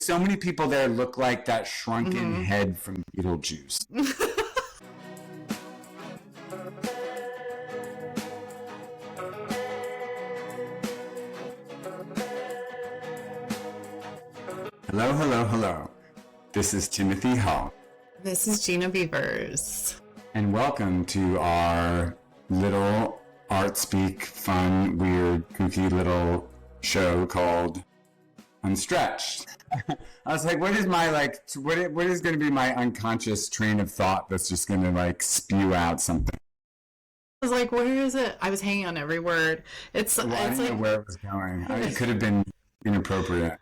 So many people there look like that shrunken head from Beetlejuice. Hello, hello, hello. This is Timothy Hall. This is Gina Beavers. And welcome to our little art speak, fun, weird, kooky little show called Unstretched. I was like, what is my, what is going to be my unconscious train of thought that's just going to, spew out something? I was like, where is it? I was hanging on every word. I didn't know where it was going. It could have been inappropriate.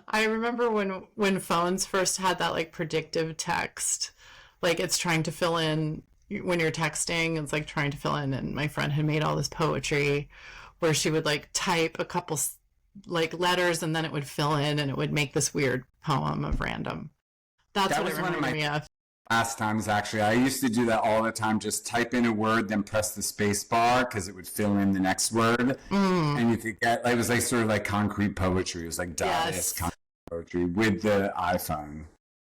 I remember when phones first had that, predictive text. It's trying to fill in, when you're texting, it's, trying to fill in. And my friend had made all this poetry where she would, type a couple letters and then it would fill in and it would make this weird poem of random. That what it reminded me of. Last times, actually, I used to do that all the time. Just type in a word, then press the space bar because it would fill in the next word, and you could get. It was sort of concrete poetry. It was Dadaist concrete poetry with the iPhone.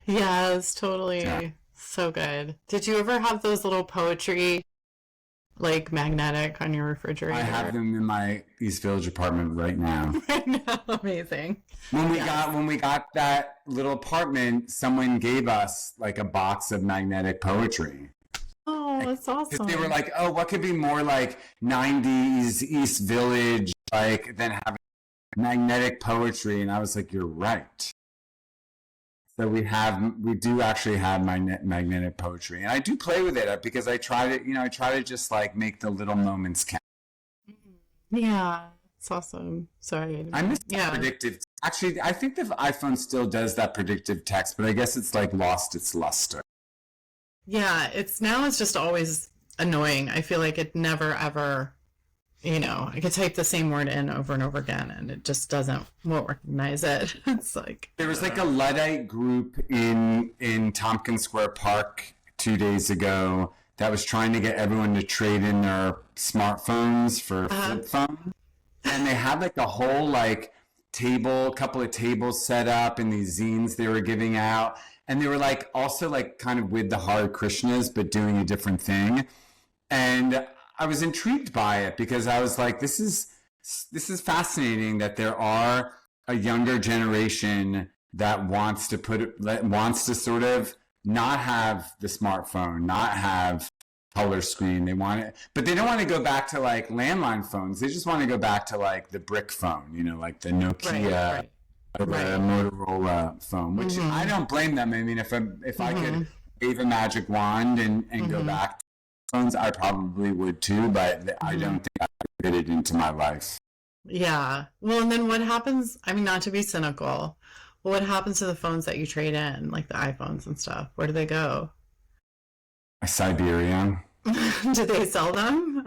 Yes, totally. Yeah. So good. Did you ever have those little poetry? Magnetic on your refrigerator. I have them in my East Village apartment right now. Right now, amazing. When we got that little apartment, someone gave us a box of magnetic poetry. Oh, that's awesome. Because they were like, oh, what could be more 90s East Village than having magnetic poetry? And I was like, you're right. So we do actually have magnetic poetry, and I do play with it because I try to just make the little moments count. Yeah, it's awesome. Sorry, I miss predictive. Actually, I think the iPhone still does that predictive text, but I guess it's lost its luster. Yeah, it's just always annoying. I feel like it never ever. I could type the same word in over and over again, and it just won't recognize it. It's there was a Luddite group in Tompkins Square Park 2 days ago that was trying to get everyone to trade in their smartphones for flip phone, and they had a whole couple of tables set up and these zines they were giving out, and they were also kind of with the Hare Krishnas but doing a different thing, and I was intrigued by it because I was like, this is fascinating that there are a younger generation that wants to sort of not have the smartphone, not have color screen. They want it, but they don't want to go back to landline phones. They just want to go back to the brick phone, the Nokia or the Motorola phone, which I don't blame them. I mean, if I could wave a magic wand and go back to phones, I probably would too, but I don't think I could fit it into my life. Yeah. Well, and then what happens, not to be cynical, but what happens to the phones that you trade in, the iPhones and stuff? Where do they go? Siberia. Do they sell them?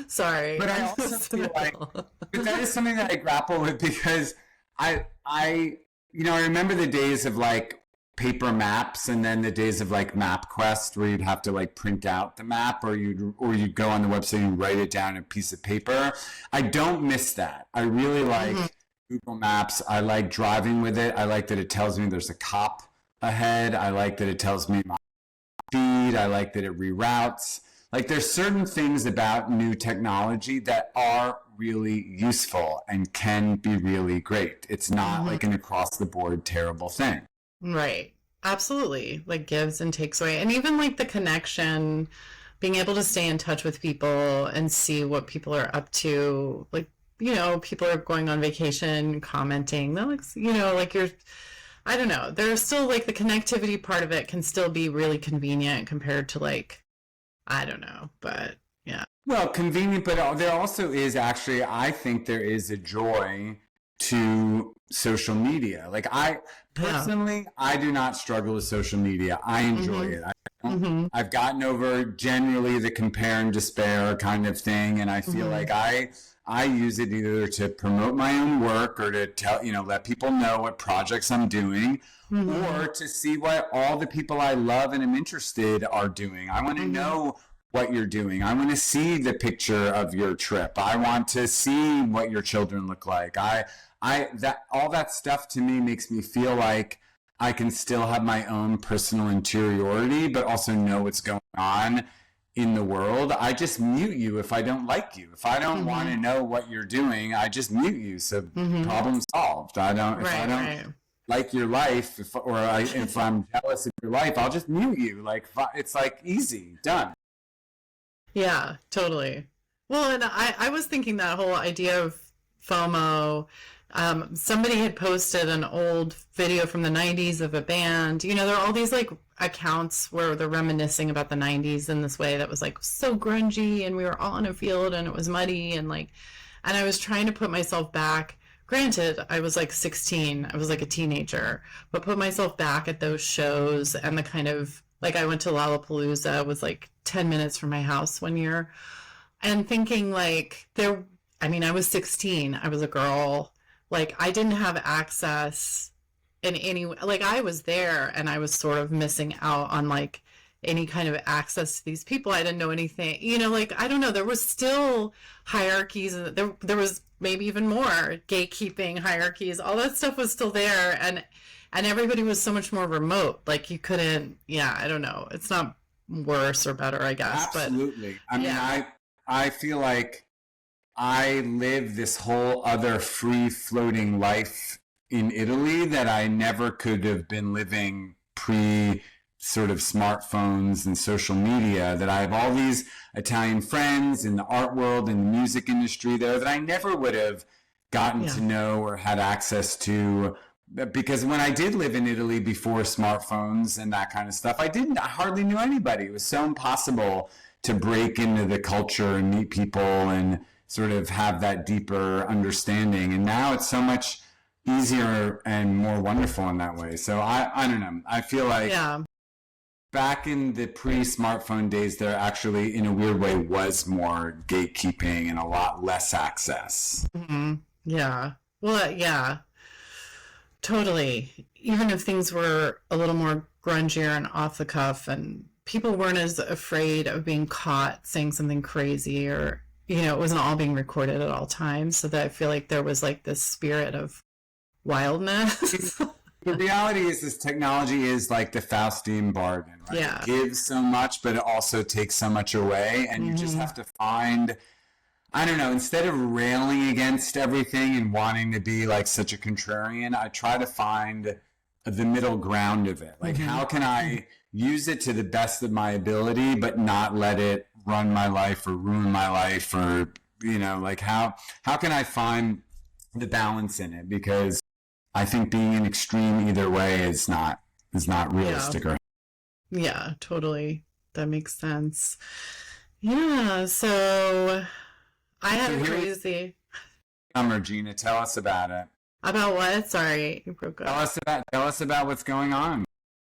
Sorry. But I also feel but that is something that I grapple with because I remember the days of paper maps, and then the days of MapQuest where you'd have to print out the map, or you'd go on the website and write it down on a piece of paper. I don't miss that. I really like Google Maps. I like driving with it. I like that it tells me there's a cop ahead. I like that it tells me my speed. I like that it reroutes. There's certain things about new technology that are really useful and can be really great. It's not an across the board terrible thing. Right. Absolutely. Gives and takes away. And even the connection, being able to stay in touch with people and see what people are up to. People are going on vacation, commenting. They're you're, I don't know. There's still the connectivity part of it can still be really convenient compared to I don't know, but yeah. Well, convenient, but there also is actually, I think there is a joy to social media. I personally, I do not struggle with social media. I enjoy it. I've gotten over generally the compare and despair kind of thing, and I feel I use it either to promote my own work or to tell, let people know what projects I'm doing, or to see what all the people I love and am interested are doing. I want to know what you're doing. I want to see the picture of your trip. I want to see what your children look like. That all that stuff to me makes me feel like I can still have my own personal interiority, but also know what's going on in the world. I just mute you if I don't like you. If I don't want to know what you're doing, I just mute you. So problem solved. I don't. If I don't like your life, if I'm jealous of your life, I'll just mute you. Like it's like easy, done. Yeah, totally. Well, and I was thinking that whole idea of FOMO. Somebody had posted an old video from the 90s of a band. You know, there are all these like accounts where they're reminiscing about the 90s in this way that was like so grungy, and we were all in a field and it was muddy, and I was trying to put myself back. Granted, I was like 16, I was like a teenager, but put myself back at those shows and the kind of like I went to Lollapalooza, it was like 10 minutes from my house one year, and thinking like I was 16, I was a girl. Like, I didn't have access in any way. Like, I was there and I was sort of missing out on, like, any kind of access to these people. I didn't know anything. You know, like, I don't know. There was still hierarchies. There was maybe even more gatekeeping hierarchies. All that stuff was still there. And everybody was so much more remote. Like, you couldn't, I don't know. It's not worse or better, I guess. Absolutely. But, I feel like I live this whole other free-floating life in Italy that I never could have been living pre sort of smartphones and social media. That I have all these Italian friends in the art world and the music industry there that I never would have gotten to know or had access to. Because when I did live in Italy before smartphones and that kind of stuff, I hardly knew anybody. It was so impossible to break into the culture and meet people and sort of have that deeper understanding. And now it's so much easier and more wonderful in that way. So I don't know. I feel like back in the pre-smartphone days, there actually, in a weird way, was more gatekeeping and a lot less access. Mm-hmm. Yeah. Well, yeah. Totally. Even if things were a little more grungier and off the cuff, and people weren't as afraid of being caught saying something crazy, or it wasn't all being recorded at all times, so that I feel like there was like this spirit of wildness. The reality is this technology is like the Faustian bargain, right? Yeah. It gives so much, but it also takes so much away, and you just have to find, I don't know, instead of railing against everything and wanting to be like such a contrarian, I try to find the middle ground of it. Like, how can I use it to the best of my ability, but not let it run my life or ruin my life, or like how can I find the balance in it? Because I think being an extreme either way is not realistic. Yeah, totally. That makes sense. Yeah, so I had a crazy Gina, tell us about it. About what? Sorry, you broke up. Tell us about what's going on.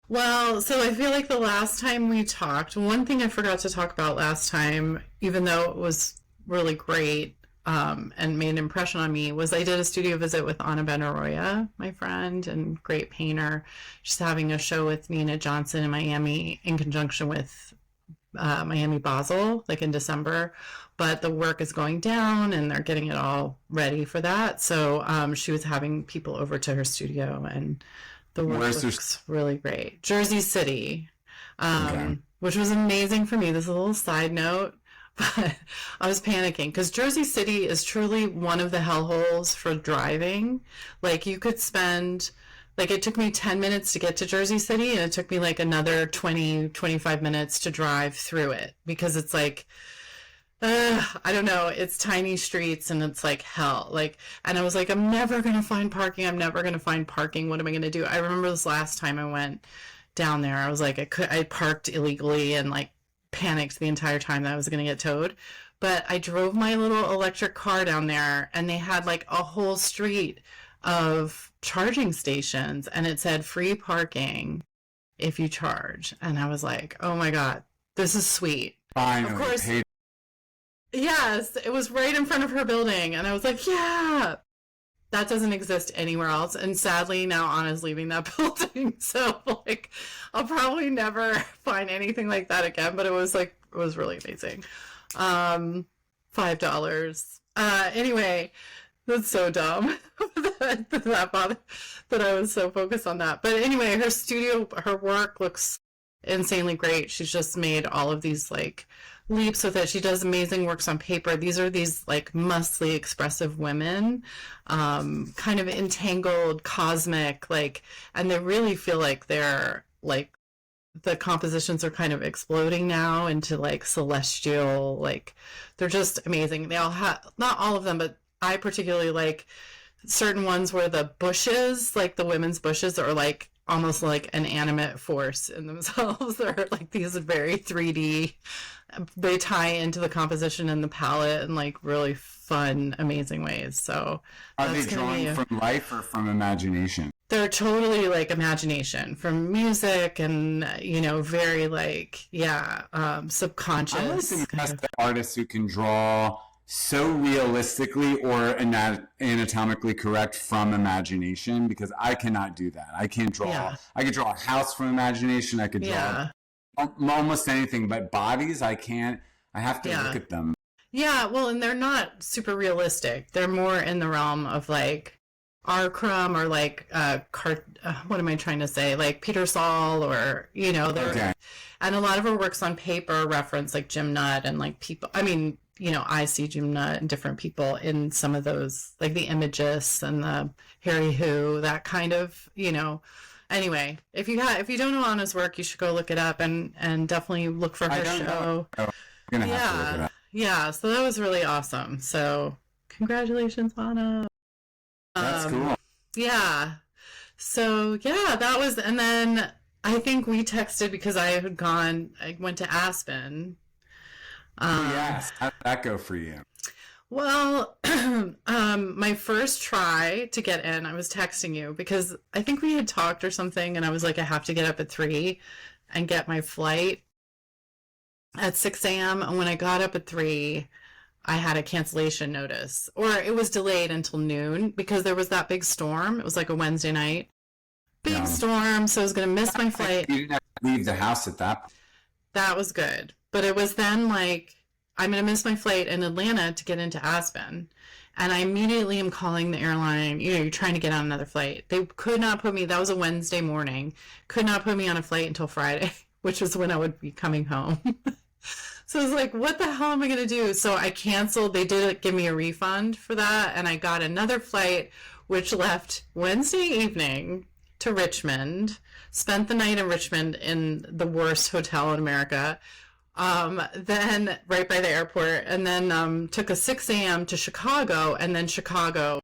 Well, so I feel like the last time we talked, one thing I forgot to talk about last time, even though it was really great and made an impression on me, was I did a studio visit with Anna Benaroya, my friend and great painter. She's having a show with Nina Johnson in Miami in conjunction with Miami Basel, like in December. But the work is going down and they're getting it all ready for that. So she was having people over to her studio, and the work looks really great. Jersey City, which was amazing for me. This is a little side note, but I was panicking because Jersey City is truly one of the hellholes for driving. Like, you could spend, like, it took me 10 minutes to get to Jersey City, and it took me like another 20-25 minutes to drive through it, because it's like, I don't know, it's tiny streets and it's like hell. Like, and I was like, I'm never going to find parking. What am I going to do? I remember this last time I went down there, I was like, I parked illegally and like panicked the entire time that I was going to get towed. But I drove my little electric car down there, and they had like a whole street of charging stations, and it said free parking if you charge. And I was like, oh my God, this is sweet. Finally, of course. Yes, it was right in front of her building, and I was like, yeah, that doesn't exist anywhere else. And sadly, now Anna's leaving that building, so like I'll probably never find anything like that again. But it was like It was really amazing. $5. Anyway, that's so dumb that bothered, that I was so focused on that. But anyway, her work looks insanely great. She's just made all of these like leaps with it. She does amazing works on paper. These are these like muscly, expressive women, kind of entangled, cosmic, like, and they really feel like they're like, the compositions are kind of exploding now into like celestial, like they're just amazing. They all have, not all of them, but I particularly like certain ones where the bushes, like the women's bushes, are like almost like an animate force in themselves. They're like these very 3D. They tie into the composition and the palette in like really fun, amazing ways. So are they drawing from life or from imagination? They're totally like imagination from music and, you know, very like, subconscious. I'm always impressed by artists who can draw so realistically or anatomically correct from imagination, because I cannot do that. I can't draw. Yeah. I could draw a house from imagination. I could draw almost anything, but bodies, I can't. I have to look at them. Yeah, well, and they're not super realistic. They're more in the realm of like Arcrum or like what am I trying to say? Like Peter Saul, or you know, and a lot of her works on paper reference like Jim Nutt and like people. I mean, you know, I see Jim Nutt and different people in some of those, like the Imagists and the Harry Who, that kind of, you know. Anyway, if you don't know Anna's work, you should go look it up and definitely look for her show. I'm gonna have to look it up. Yeah, so that was really awesome. So congratulations, Anna. That's cool. Yeah. So yeah, that was, and then I think we texted because I went to Aspen. Yes. How did that go for you? Well, my first try to get in, I was texting you because I think we had talked or something, and I was like, I have to get up at 3 and get my flight at 6 a.m. And when I got up at 3, I had a cancellation notice, or it was delayed until noon because there was that big storm. It was like a Wednesday night. Big storm, so I was going to miss my flight. You didn't have to leave the house at that point. That was good. But it was then like, I'm going to miss my flight in Atlanta to get into Aspen. And I immediately am calling the airline, you know, you're trying to get on another flight. They could not put me, that was a Wednesday morning, could not put me on a flight until Friday, which was when I would be coming home. So I was like, what the hell am I going to do? So I canceled. They did give me a refund for that. And I got another flight, which left Wednesday evening to Richmond, spent the night in Richmond in the worst hotel in America. Then right by the airport, and then took a 6 a.m. to Chicago, and then Chicago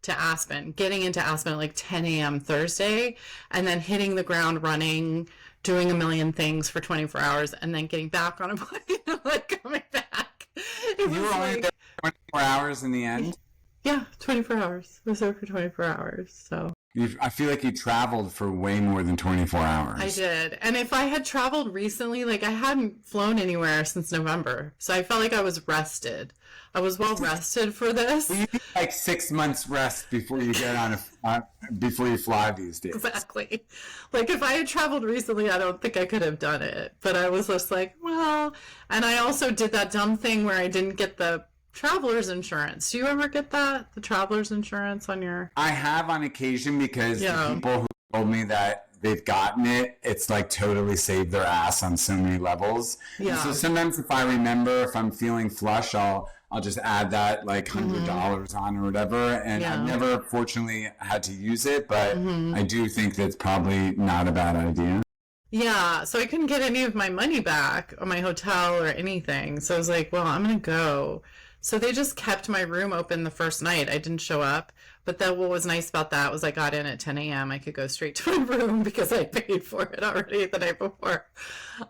to Aspen, getting into Aspen at like 10 a.m. Thursday, and then hitting the ground running, doing a million things for 24 hours, and then getting back on a plane and like coming back. You were only there 24 hours in the end? Yeah, 24 hours. I was there for 24 hours, so. I feel like you traveled for way more than 24 hours. I did. And if I had traveled recently, like I hadn't flown anywhere since November. So I felt like I was rested. I was well rested for this. You need like 6 months rest before you get on before you fly these days. Exactly. Like if I had traveled recently, I don't think I could have done it. But I was just like, well, and I also did that dumb thing where I didn't get the traveler's insurance. Do you ever get that? The traveler's insurance on your... I have on occasion, because the people who told me that they've gotten it, it's like totally saved their ass on so many levels. Yeah. And so sometimes if I remember, if I'm feeling flush, I'll just add that like $100 on or whatever. And I've never fortunately had to use it, but I do think that's probably not a bad idea. Yeah, so I couldn't get any of my money back on my hotel or anything. So I was like, well, I'm going to go. So they just kept my room open the first night. I didn't show up. But then what was nice about that was I got in at 10 a.m. I could go straight to my room because I paid for it already the night before.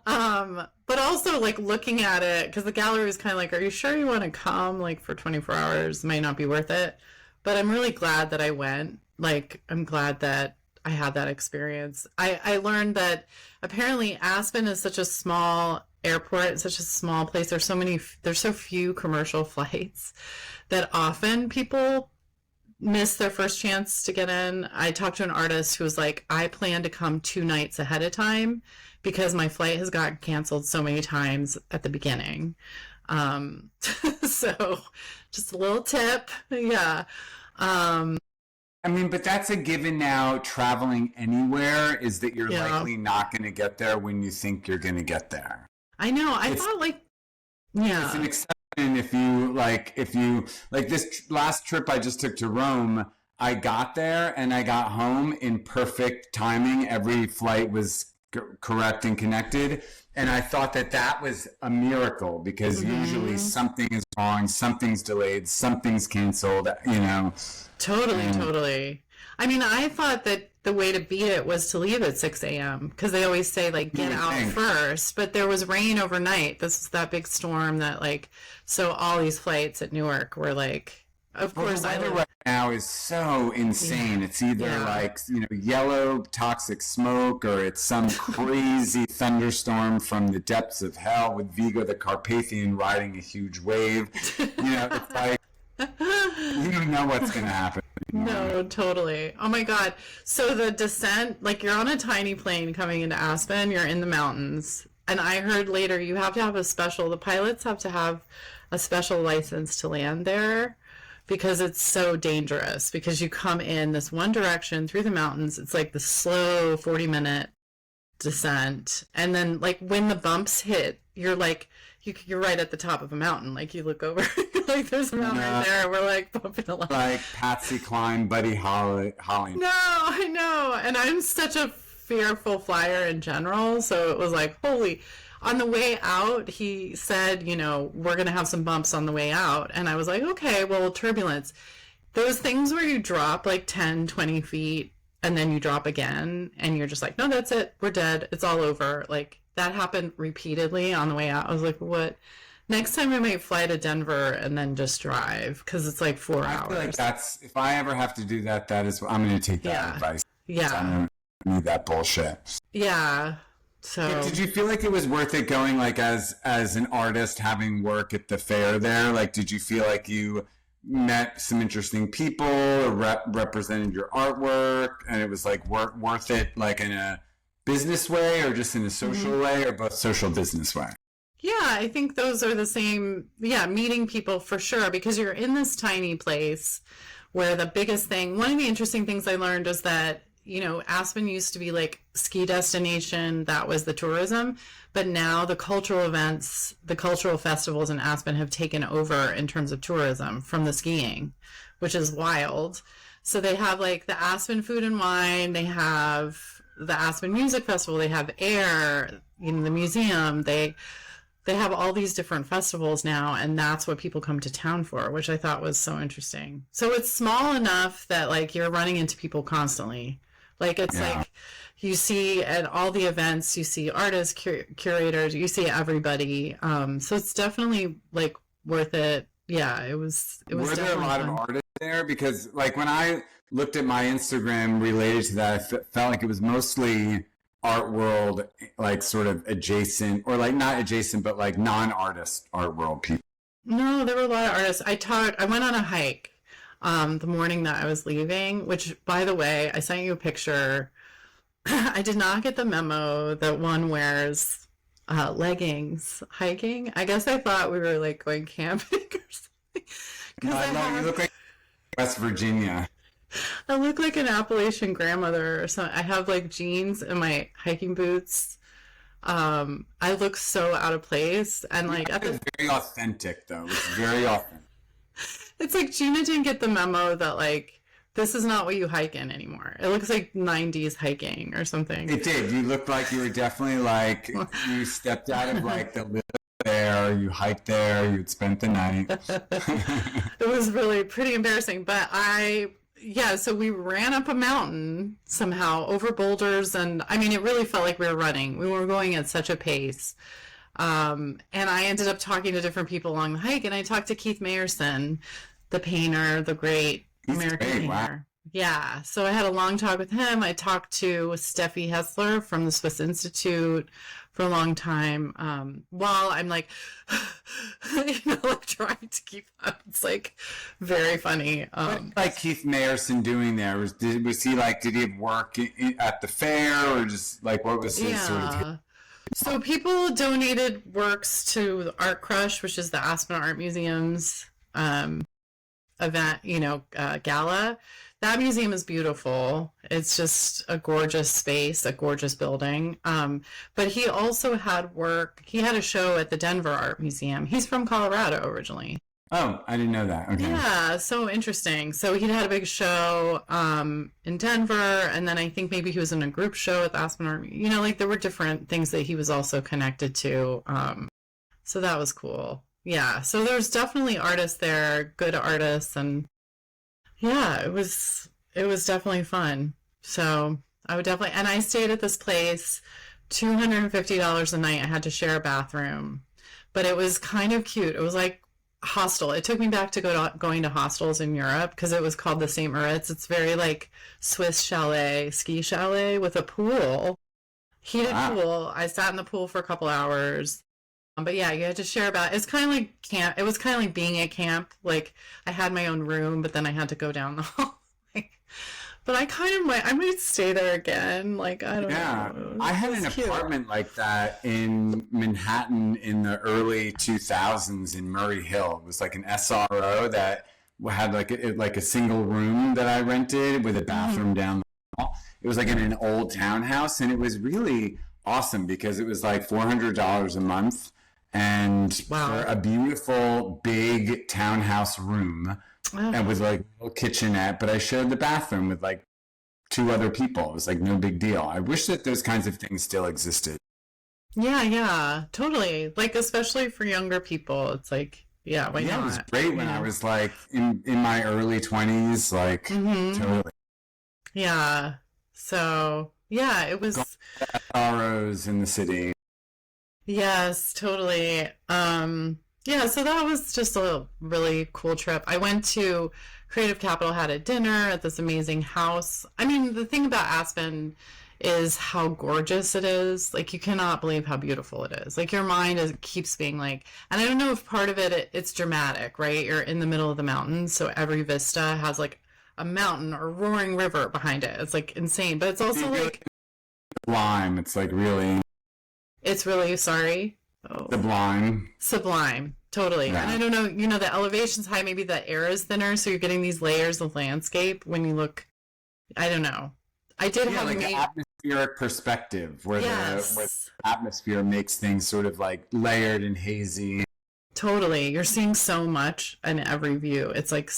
But also like looking at it, because the gallery was kind of like, are you sure you want to come? Like for 24 hours, might not be worth it. But I'm really glad that I went. Like, I'm glad that I had that experience. I learned that apparently Aspen is such a small airport, it's such a small place. There's so few commercial flights that often people miss their first chance to get in. I talked to an artist who was like, I plan to come 2 nights ahead of time because my flight has gotten canceled so many times at the beginning. So just a little tip. Yeah. I mean, but that's a given now. Traveling anywhere is that you're Yeah. likely not going to get there when you think you're going to get there. I know. I It's thought like, it's an yeah. exception if you like this last trip I just took to Rome. I got there and I got home in perfect timing. Every flight was correct and connected, and I thought that that was a miracle because usually Hmm. something is wrong, something's delayed, something's canceled. You know, Totally, and totally. I mean, I thought that the way to beat it was to leave at 6 a.m. because they always say, like, you get would out think. first. But there was rain overnight. This is that big storm that, like, so all these flights at Newark were like, of Well, course, the I weather live. right now is so insane. Yeah, It's either yeah. like, yellow toxic smoke or it's some crazy thunderstorm from the depths of hell with Vigo the Carpathian riding a huge wave. It's like you don't know what's going to happen anymore. No, totally. Oh my God. So the descent, like you're on a tiny plane coming into Aspen, you're in the mountains. And I heard later you have to have the pilots have to have a special license to land there because it's so dangerous because you come in this one direction through the mountains. It's like the slow 40-minute descent. And then like when the bumps hit, you're like, you're right at the top of a mountain. Like you look over, like there's a mountain right No, there. And we're like bumping along. like Patsy Cline, Buddy Holly. No, I know. And I'm such a fearful flyer in general. So it was like, holy. On the way out, he said, we're going to have some bumps on the way out. And I was like, okay, well, turbulence. Those things where you drop like 10, 20 feet and then you drop again and you're just like, no, that's it. We're dead. It's all over. Like that happened repeatedly on the way out. I was like, what? Next time I might fly to Denver and then just drive because it's like 4 I feel like hours. that's, if I ever have to do that, that is, I'm going to take that Yeah. advice. I Yeah. don't need that bullshit. Yeah. But So, did you feel like it was worth it going like as an artist having work at the fair there? Like, did you feel like you met some interesting people or represented your artwork and it was like worth it like in a business way or just in a social mhm. way or both social business way? Yeah, I think those are the same. Yeah, meeting people for sure because you're in this tiny place where the biggest thing, one of the interesting things I learned is that, Aspen used to be like ski destination, that was the tourism, but now the cultural events, the cultural festivals in Aspen have taken over in terms of tourism from the skiing, which is wild. So they have like the Aspen Food and Wine, they have the Aspen Music Festival, they have Air, the museum, they have all these different festivals now, and that's what people come to town for, which I thought was so interesting. So it's small enough that like you're running into people constantly. Like it's Yeah. like you see at all the events, you see artists, curators, you see everybody. So it's definitely like worth it. Yeah, it was Were there a definitely lot of fun. artists there? Because like when I looked at my Instagram related to that, felt like it was mostly art world, like sort of adjacent or like not adjacent, but like non-artist art world people. No, there were a lot of artists. I went on a hike the morning that I was leaving, which by the way, I sent you a picture. I did not get the memo that one wears leggings hiking. I guess I thought we were like going camping or something. No, Because I love you look like West Virginia. I look like an Appalachian grandmother or something. I have like jeans and my hiking boots. I look so out of place. And like at It's the very authentic though. It's very authentic. It's like Gina didn't get the memo that like this is not what you hike in anymore. It looks like 90s hiking or something. It did. You looked like you were definitely like you stepped out of like the little there, you hiked there, you'd spent the night. It was really pretty embarrassing, but yeah, so we ran up a mountain somehow over boulders, and I mean, it really felt like we were running. We were going at such a pace. And I ended up talking to different people along the hike, and I talked to Keith Mayerson, the painter, the great He's American great. Wow. painter. Yeah, so I had a long talk with him. I talked to Steffi Hessler from the Swiss Institute, for a long time. While I'm like, like trying to keep up. It's like very funny. What like Keith Mayerson doing there? Was he like, did he have work at the fair, or just like what was his sort of? So people donated works to the Art Crush, which is the Aspen Art Museum's event, gala. That museum is beautiful. It's just a gorgeous space, a gorgeous building. But he also had work. He had a show at the Denver Art Museum. He's from Colorado originally. Oh, I didn't know that. Okay. Yeah, so interesting. So he had a big show in Denver, and then I think maybe he was in a group show at the Aspen Art. Like there were different things that he was also connected to. So that was cool. Yeah, so there's definitely artists there, good artists, and yeah, it was definitely fun. So I would definitely, and I stayed at this place, $250 a night. I had to share a bathroom, but it was kind of cute. It was like hostel. It took me back to going to hostels in Europe because it was called the St. Moritz. It's very like Swiss chalet, ski chalet with a pool, heated pool. I sat in the pool for a couple hours. But yeah, you had to share about. It's kind of like camp. It was kind of like being at camp. Like I had my own room, but then I had to go down the hall. But I might stay there again. Like I don't know. Yeah, I had an apartment like that in Manhattan in the early 2000s in Murray Hill. It was like an SRO that had like a single room that I rented with a bathroom down the hall. It was like in an old townhouse, and it was really awesome because it was like $400 a month. And for a beautiful big townhouse room, and with like a little kitchenette, but I shared the bathroom with like 2 other people. It was like no big deal. I wish that those kinds of things still existed. Yeah, totally. Like especially for younger people, it's like why not? It was great when I was like in my early 20s, like totally. Yeah. So yeah, it was SROs in the city. Yes, totally. Yeah, so that was just a really cool trip. I went to Creative Capital, had a dinner at this amazing house. I mean, the thing about Aspen is how gorgeous it is. Like, you cannot believe how beautiful it is. Like, your mind keeps being like, and I don't know if part of it's dramatic, right? You're in the middle of the mountains, so every vista has like a mountain or roaring river behind it. It's like insane, but it's also like sublime. It's like really. It's really sublime. Sublime, totally. Yeah. And I don't know, the elevation's high, maybe the air is thinner, so you're getting these layers of landscape when you look. I don't know. I did have like an atmospheric perspective where the atmosphere makes things sort of like layered and hazy. Totally. You're seeing so much in every view. It's like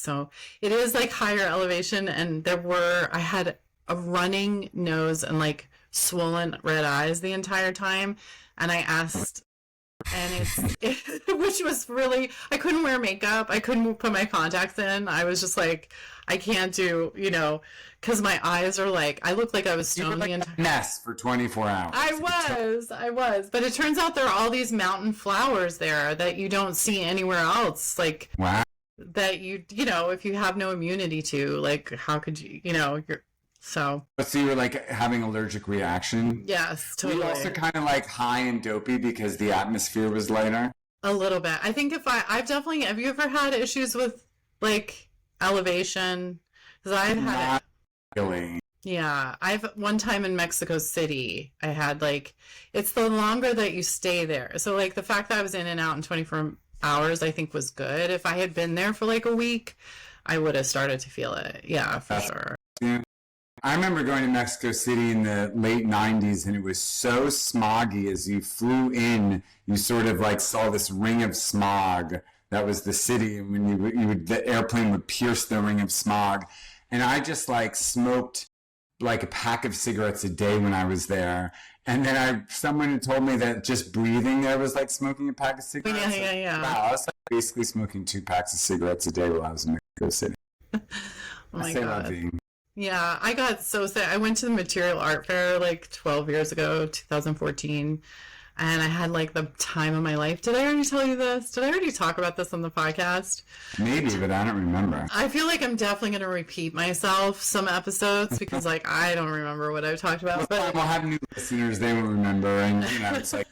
it is like higher elevation, and I had a running nose and like swollen red eyes the entire time, and I asked, and which was really, I couldn't wear makeup, I couldn't put my contacts in, I was just like, I can't do, because my eyes are like, I look like I was stoned the entire mess for 24 hours. I was, but it turns out there are all these mountain flowers there that you don't see anywhere else, like wow. That if you have no immunity to, like, how could you, So you were like having allergic reaction? Yes, totally. Were you also kind of like high and dopey because the atmosphere was lighter? A little bit. I think I've definitely, have you ever had issues with like elevation? Because I've had Not really. Yeah, one time in Mexico City, I had like, it's the longer that you stay there. So like the fact that I was in and out in 24 hours, I think was good. If I had been there for like a week, I would have started to feel it. Yeah, for sure. Yeah. I remember going to Mexico City in the late 90s, and it was so smoggy. As you flew in, you sort of like saw this ring of smog that was the city, and when the airplane would pierce the ring of smog. And I just like smoked like a pack of cigarettes a day when I was there. And then someone had told me that just breathing there was like smoking a pack of cigarettes. Yeah. Wow, I was like basically smoking 2 packs of cigarettes a day while I was in Mexico City. Oh my God. Yeah, I got so sick. I went to the Material Art Fair like 12 years ago, 2014. and I had like the time of my life. Did I already tell you this? Did I already talk about this on the podcast? Maybe, but I don't remember. I feel like I'm definitely going to repeat myself some episodes because like I don't remember what I've talked about. But we'll have new listeners, they will remember, and it's like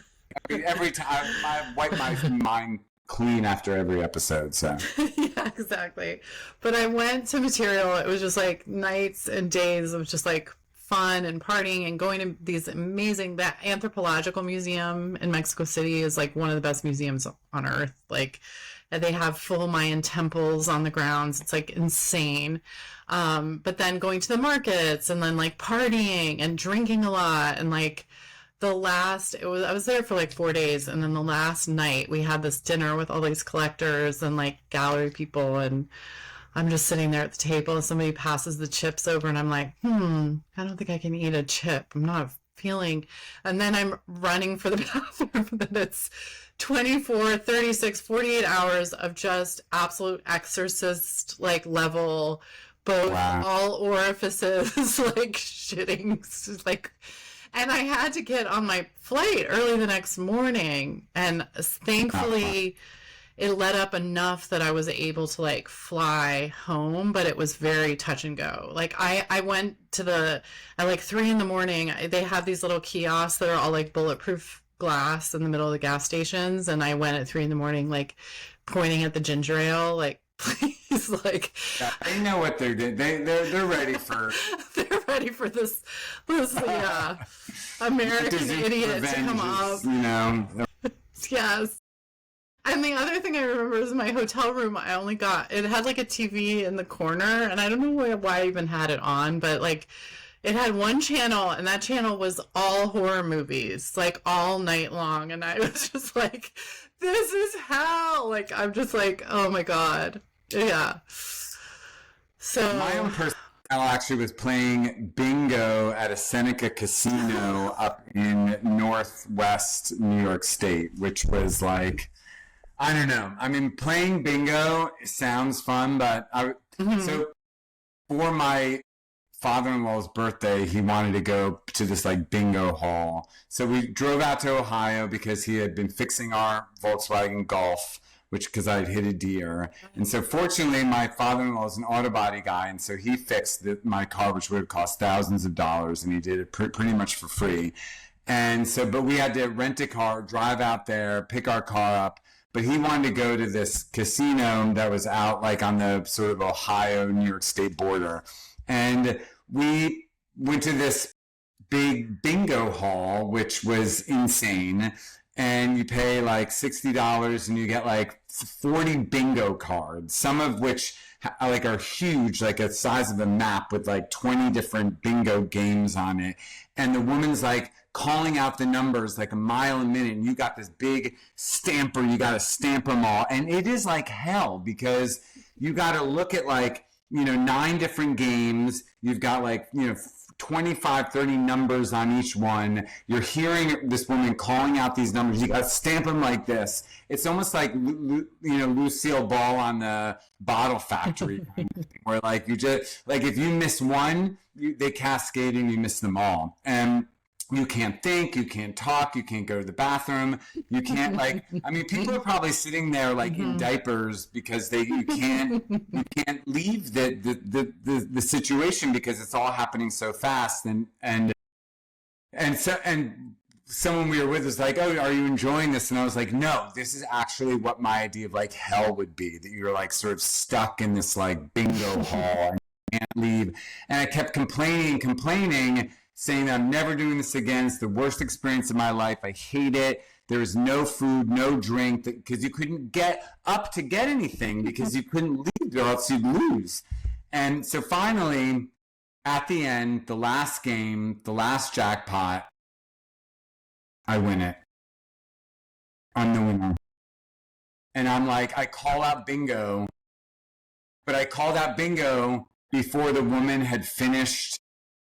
every time I wipe my mind clean after every episode. So yeah, exactly. But I went to Material. It was just like nights and days of just like fun and partying and going to these amazing, that anthropological museum in Mexico City is like one of the best museums on earth. Like they have full Mayan temples on the grounds. It's like insane. But then going to the markets and then like partying and drinking a lot and like I was there for like 4 days, and then the last night we had this dinner with all these collectors and like gallery people, and I'm just sitting there at the table and somebody passes the chips over and I'm like, I don't think I can eat a chip. I'm not feeling, and then I'm running for the bathroom. Then it's 24, 36, 48 hours of just absolute exorcist like level, both all orifices, like shitting, like. And I had to get on my flight early the next morning. And thankfully, it let up enough that I was able to like fly home, but it was very touch and go. Like I went to at like 3 a.m, they have these little kiosks that are all like bulletproof glass in the middle of the gas stations. And I went at 3 a.m, like pointing at the ginger ale, like, please, like, yeah, they know what they're doing. They're ready for. They're ready for this American idiot to come up. You know. Yes. And the other thing I remember is my hotel room. It had like a TV in the corner, and I don't know why I even had it on, but like it had one channel, and that channel was all horror movies, like all night long. And I was just like, this is hell. Like, I'm just like, oh my God. Yeah. So my own personal actually was playing bingo at a Seneca casino up in northwest New York State, which was like, I don't know. I mean, playing bingo sounds fun, but so for my father-in-law's birthday, he wanted to go to this like bingo hall. So we drove out to Ohio because he had been fixing our Volkswagen Golf, because I'd hit a deer. And so fortunately, my father-in-law is an auto body guy, and so he fixed my car, which would have cost thousands of dollars, and he did it pretty much for free. And so, but we had to rent a car, drive out there, pick our car up. But he wanted to go to this casino that was out like on the sort of Ohio-New York State border. And we went to this big bingo hall, which was insane. And you pay like $60 and you get like 40 bingo cards, some of which like are huge, like the size of a map with like 20 different bingo games on it. And the woman's like calling out the numbers like a mile a minute. And you got this big stamper, you got to stamp them all. And it is like hell because you got to look at like, 9 different games. You've got like, 25, 30 numbers on each one. You're hearing this woman calling out these numbers. You got to stamp them like this. It's almost like, Lucille Ball on the Bottle Factory, kind of thing, where like you just, like if you miss one, they cascade and you miss them all. And you can't think, you can't talk, you can't go to the bathroom, you can't people are probably sitting there like in diapers because you can't leave the situation because it's all happening so fast and someone we were with was like, oh, are you enjoying this? And I was like, no, this is actually what my idea of like hell would be, that you're like sort of stuck in this like bingo hall and you can't leave. And I kept complaining, saying that I'm never doing this again. It's the worst experience of my life. I hate it. There's no food, no drink, because you couldn't get up to get anything because you couldn't leave or else you'd lose. And so finally, at the end, the last game, the last jackpot, I win it. I'm the winner. And I'm like, I call out bingo, but I called out bingo before the woman had finished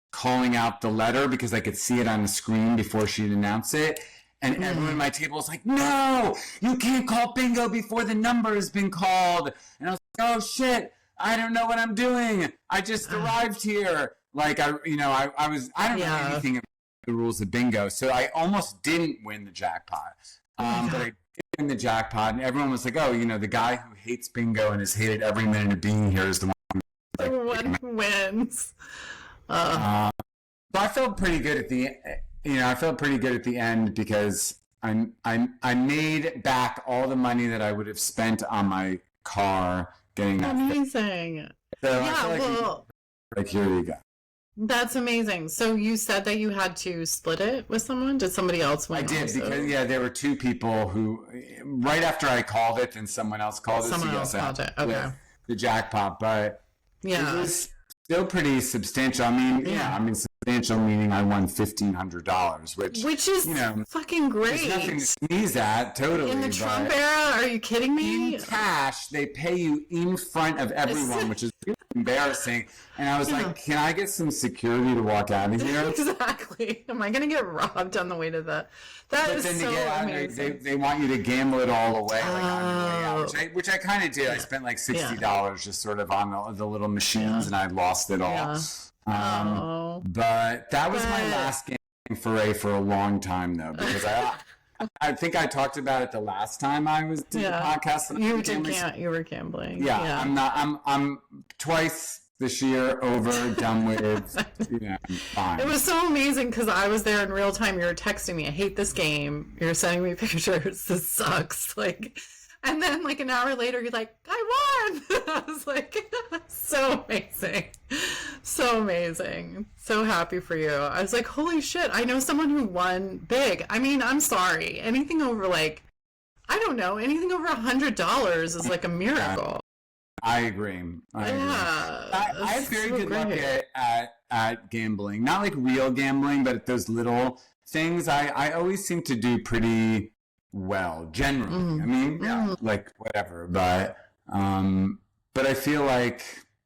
calling out the letter because I could see it on the screen before she'd announce it. And everyone at my table was like, no, you can't call bingo before the number has been called. And I was like, oh shit, I don't know what I'm doing. I just arrived here. Like, I don't know anything about the rules of bingo. So I almost didn't win the jackpot. But I did win the jackpot, and everyone was like, oh, the guy who hates bingo and has hated every minute of being here is the one The one who wins. so I felt pretty good at the end because I made back all the money that I would have spent on my car getting that. Amazing. So I feel like here you go. That's amazing. So you said that you had to split it with someone? Did somebody else win? I did also? because there were two people who right after I called it, then someone else called it. Someone else called it. Okay. The jackpot, but it was still pretty substantial. I mean, substantial meaning I won $1,500, which is fucking great. There's nothing to sneeze at, totally. In the Trump era, are you kidding me? In cash, they pay you in front of everyone, which is really embarrassing. And I was like, can I get some security to walk out of here? Exactly. Am I going to get robbed on the way to the... That is so amazing. They want you to gamble it all away on your way out, which I kind of did. I spent like $60 just sort of on the little machines, and I lost it all. But that was my last gambling foray for a long time, though, because I think I talked about it the last time I was doing the podcast. You were gambling. Yeah. I'm twice this year over, done with, fine. It was so amazing because I was there in real time. You were texting me, I hate this game. You're sending me pictures. This sucks. And then an hour later, you're like, I won. I was like, so amazing. So amazing. So happy for you. I was like, holy shit. I know someone who won big. I mean, I'm sorry. Anything over anything over $100 is like a miracle. I agree. I have very good luck at gambling. Not like real gambling, but at those little things. I always seem to do pretty well, generally. I mean, whatever. But I feel like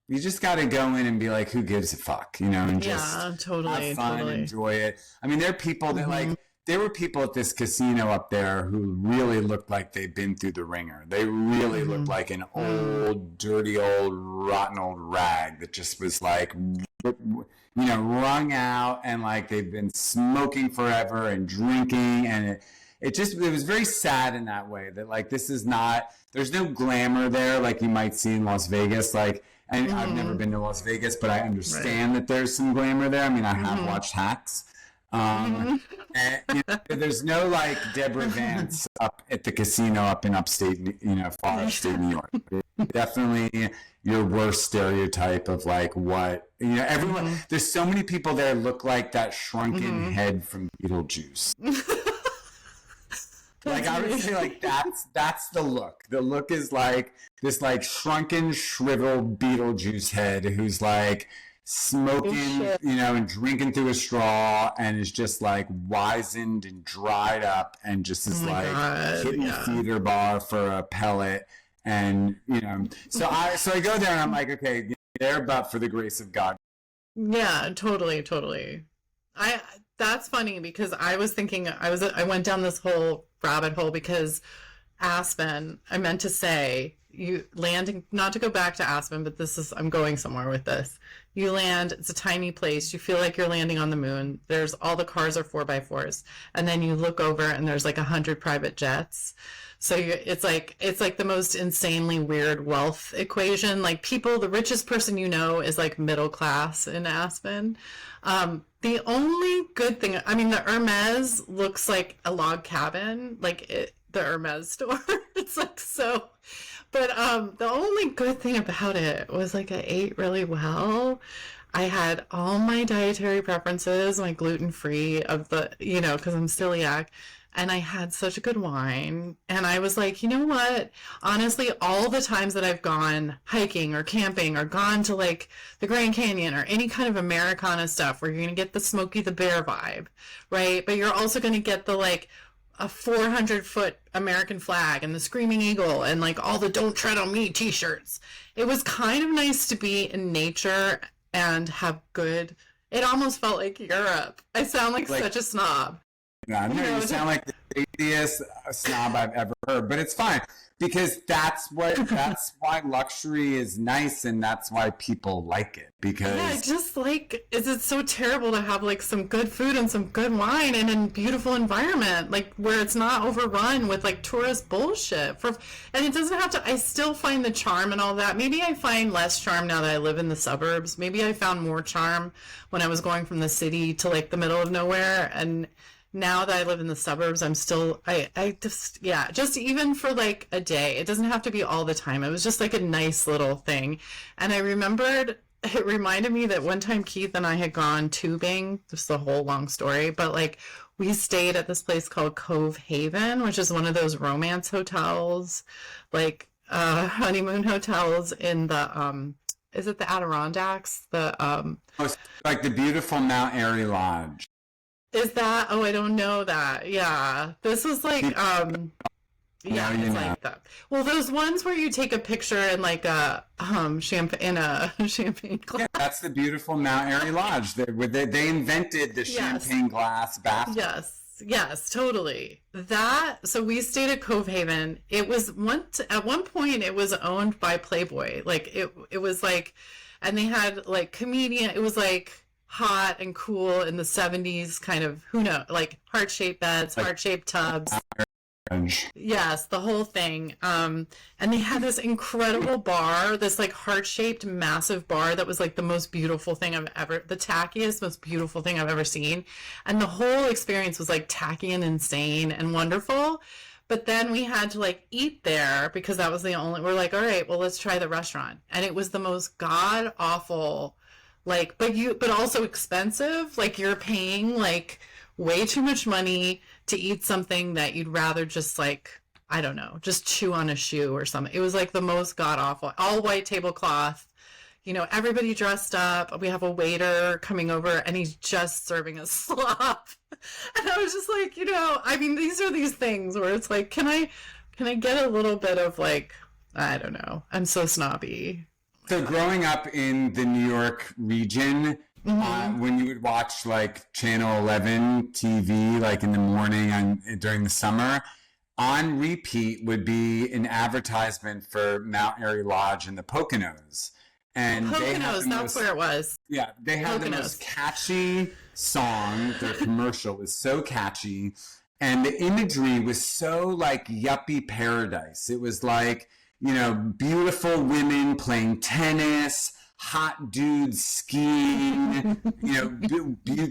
you just got to go in and be like, who gives a fuck, and just totally, have fun, enjoy it. I mean, there are people that there were people at this casino up there who really looked like they'd been through the ringer. They really looked like an old, dirty, old, rotten old rag that just was wrung out, and they've been smoking forever and drinking, and it was very sad in that way that this is not, there's no glamour there like you might see in Las Vegas. And I've never been to Las Vegas, but I understand that there's some glamour there. I mean, I have watched Hacks. And there's no Deborah Vance up at the casino up in upstate, far upstate New York. Definitely your worst stereotype of what, everyone, there's so many people there look like that shrunken head from Beetlejuice. I would say that's the look. The look is this shrunken, shriveled Beetlejuice head who's smoking, and drinking through a straw, and is just wizened and dried up, and just is hitting a theater bar for a pellet, and so I go there and I'm like, okay, there, but for the grace of God. Yeah, totally. That's funny because I was thinking I went down this whole rabbit hole because Aspen, I meant to say, you landing, not to go back to Aspen, but I'm going somewhere with this. You land, it's a tiny place. You feel like you're landing on the moon. There's all the cars are 4x4s. And then you look over and there's 100 private jets. So it's like the most insanely weird wealth equation. The richest person is middle class in Aspen. The only good thing, I mean, the Hermes looks like a log cabin, the Hermes store. It's so, but the only good thing about it was I ate really well. I had all my dietary preferences, my gluten-free of the, because I'm celiac. And I had such a good wine. And I was like, you know what? Honestly, all the times that I've gone hiking or camping or gone to the Grand Canyon or any kind of Americana stuff where you're going to get the Smokey the Bear vibe, right? But you're also going to get the a 400-foot American flag and the Screaming Eagle and all the Don't Tread on Me t-shirts. It was kind of nice to be in nature and have good, it almost felt like Europe. I sound like such a snob. No, You know, you sound like the shadiest snob I've ever heard, but it's fine because that's why luxury is nice, and that's why people like it yeah, I because just like, is it so terrible to have like some good food and some good wine and in beautiful environment, like where it's not overrun with like tourist bullshit. And it doesn't have to, I still find the charm and all that. Maybe I find less charm now that I live in the suburbs. Maybe I found more charm when I was going from the city to like the middle of nowhere. And now that I live in the suburbs, I'm still, I just, yeah, just even for like a day. It doesn't have to be all the time. It was just like a nice little thing. And I remembered, it reminded me that one time Keith and I had gone tubing, just a whole long story, but like we stayed at this place called Cove Haven, which is one of those romance hotels, like honeymoon hotels in the, is it the Adirondacks? it's like the beautiful Mount Airy Lodge. Is that? Oh, I don't know that. Yeah. This was like, yeah, you it's know. like that. Well, those ones where you take a picture in like a champagne in a champagne glass. Yeah, that's the beautiful Mount Airy Lodge. They invented the Yes. champagne glass bathroom. Yes, totally. So we stayed at Cove Haven. It was at one point it was owned by Playboy. Like it was like, and they had like comedian. It was like hot and cool in the 70s, kind of, who knows, like heart-shaped beds, Like- heart-shaped tubs. Yes, the whole thing. And they had this incredible bar, this like heart-shaped massive bar that was like the most beautiful thing the tackiest, most beautiful thing I've ever seen. And the whole experience was like tacky and insane and wonderful. But then we had to like eat there because that was we're like, all right, well, let's try the restaurant. And it was the most god awful, like, but also expensive. Like you're paying like way too much money to eat something that you'd rather just like, I don't know, just chew on a shoe or something. It was like the most god awful, all white tablecloth, everybody dressed up. We have a waiter coming over and he's just serving us slop. And I was just like, I mean, these are these things where it's like, can I get a little bit of like, I don't know. I'm so snobby. So growing up in the New York region, when you would watch like Channel 11 TV, like in the morning and during the summer, on repeat would be an advertisement for Mount Airy Lodge in the Poconos. And Poconos, that's where it was. Yeah, they had the most catchy song. Their commercial was so catchy. And the imagery was so like yuppie paradise. It was like, beautiful women playing tennis, hot dudes skiing,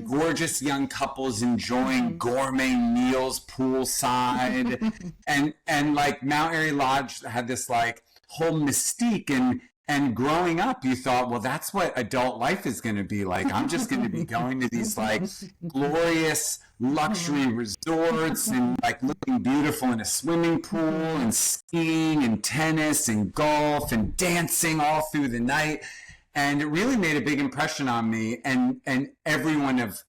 gorgeous young couples enjoying gourmet meals poolside. And like Mount Airy Lodge had this like whole mystique, and growing up, you thought, well, that's what adult life is going to be like. I'm just going to be going to these like glorious luxury resorts and like looking beautiful in a swimming pool and skiing and tennis and golf and dancing all through the night. And it really made a big impression on me and everyone of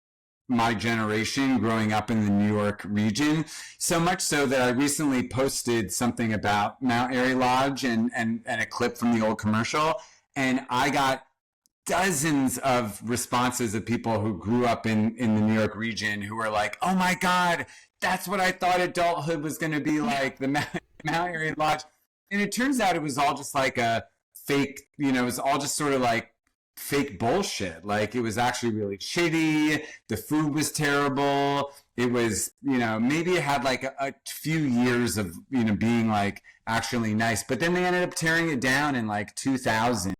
my generation growing up in the New York region, so much so that I recently posted something about Mount Airy Lodge and a clip from the old commercial, and I got dozens of responses of people who grew up in the New York region who were like, oh my God, that's what I thought adulthood was going to be like, the Mount Airy Lodge. And it turns out it was all just like a fake, it was all just sort of like fake bullshit. Like it was actually really shitty. The food was terrible. It was, maybe it had like a few years of, being like actually nice, but then they ended up tearing it down in like 2000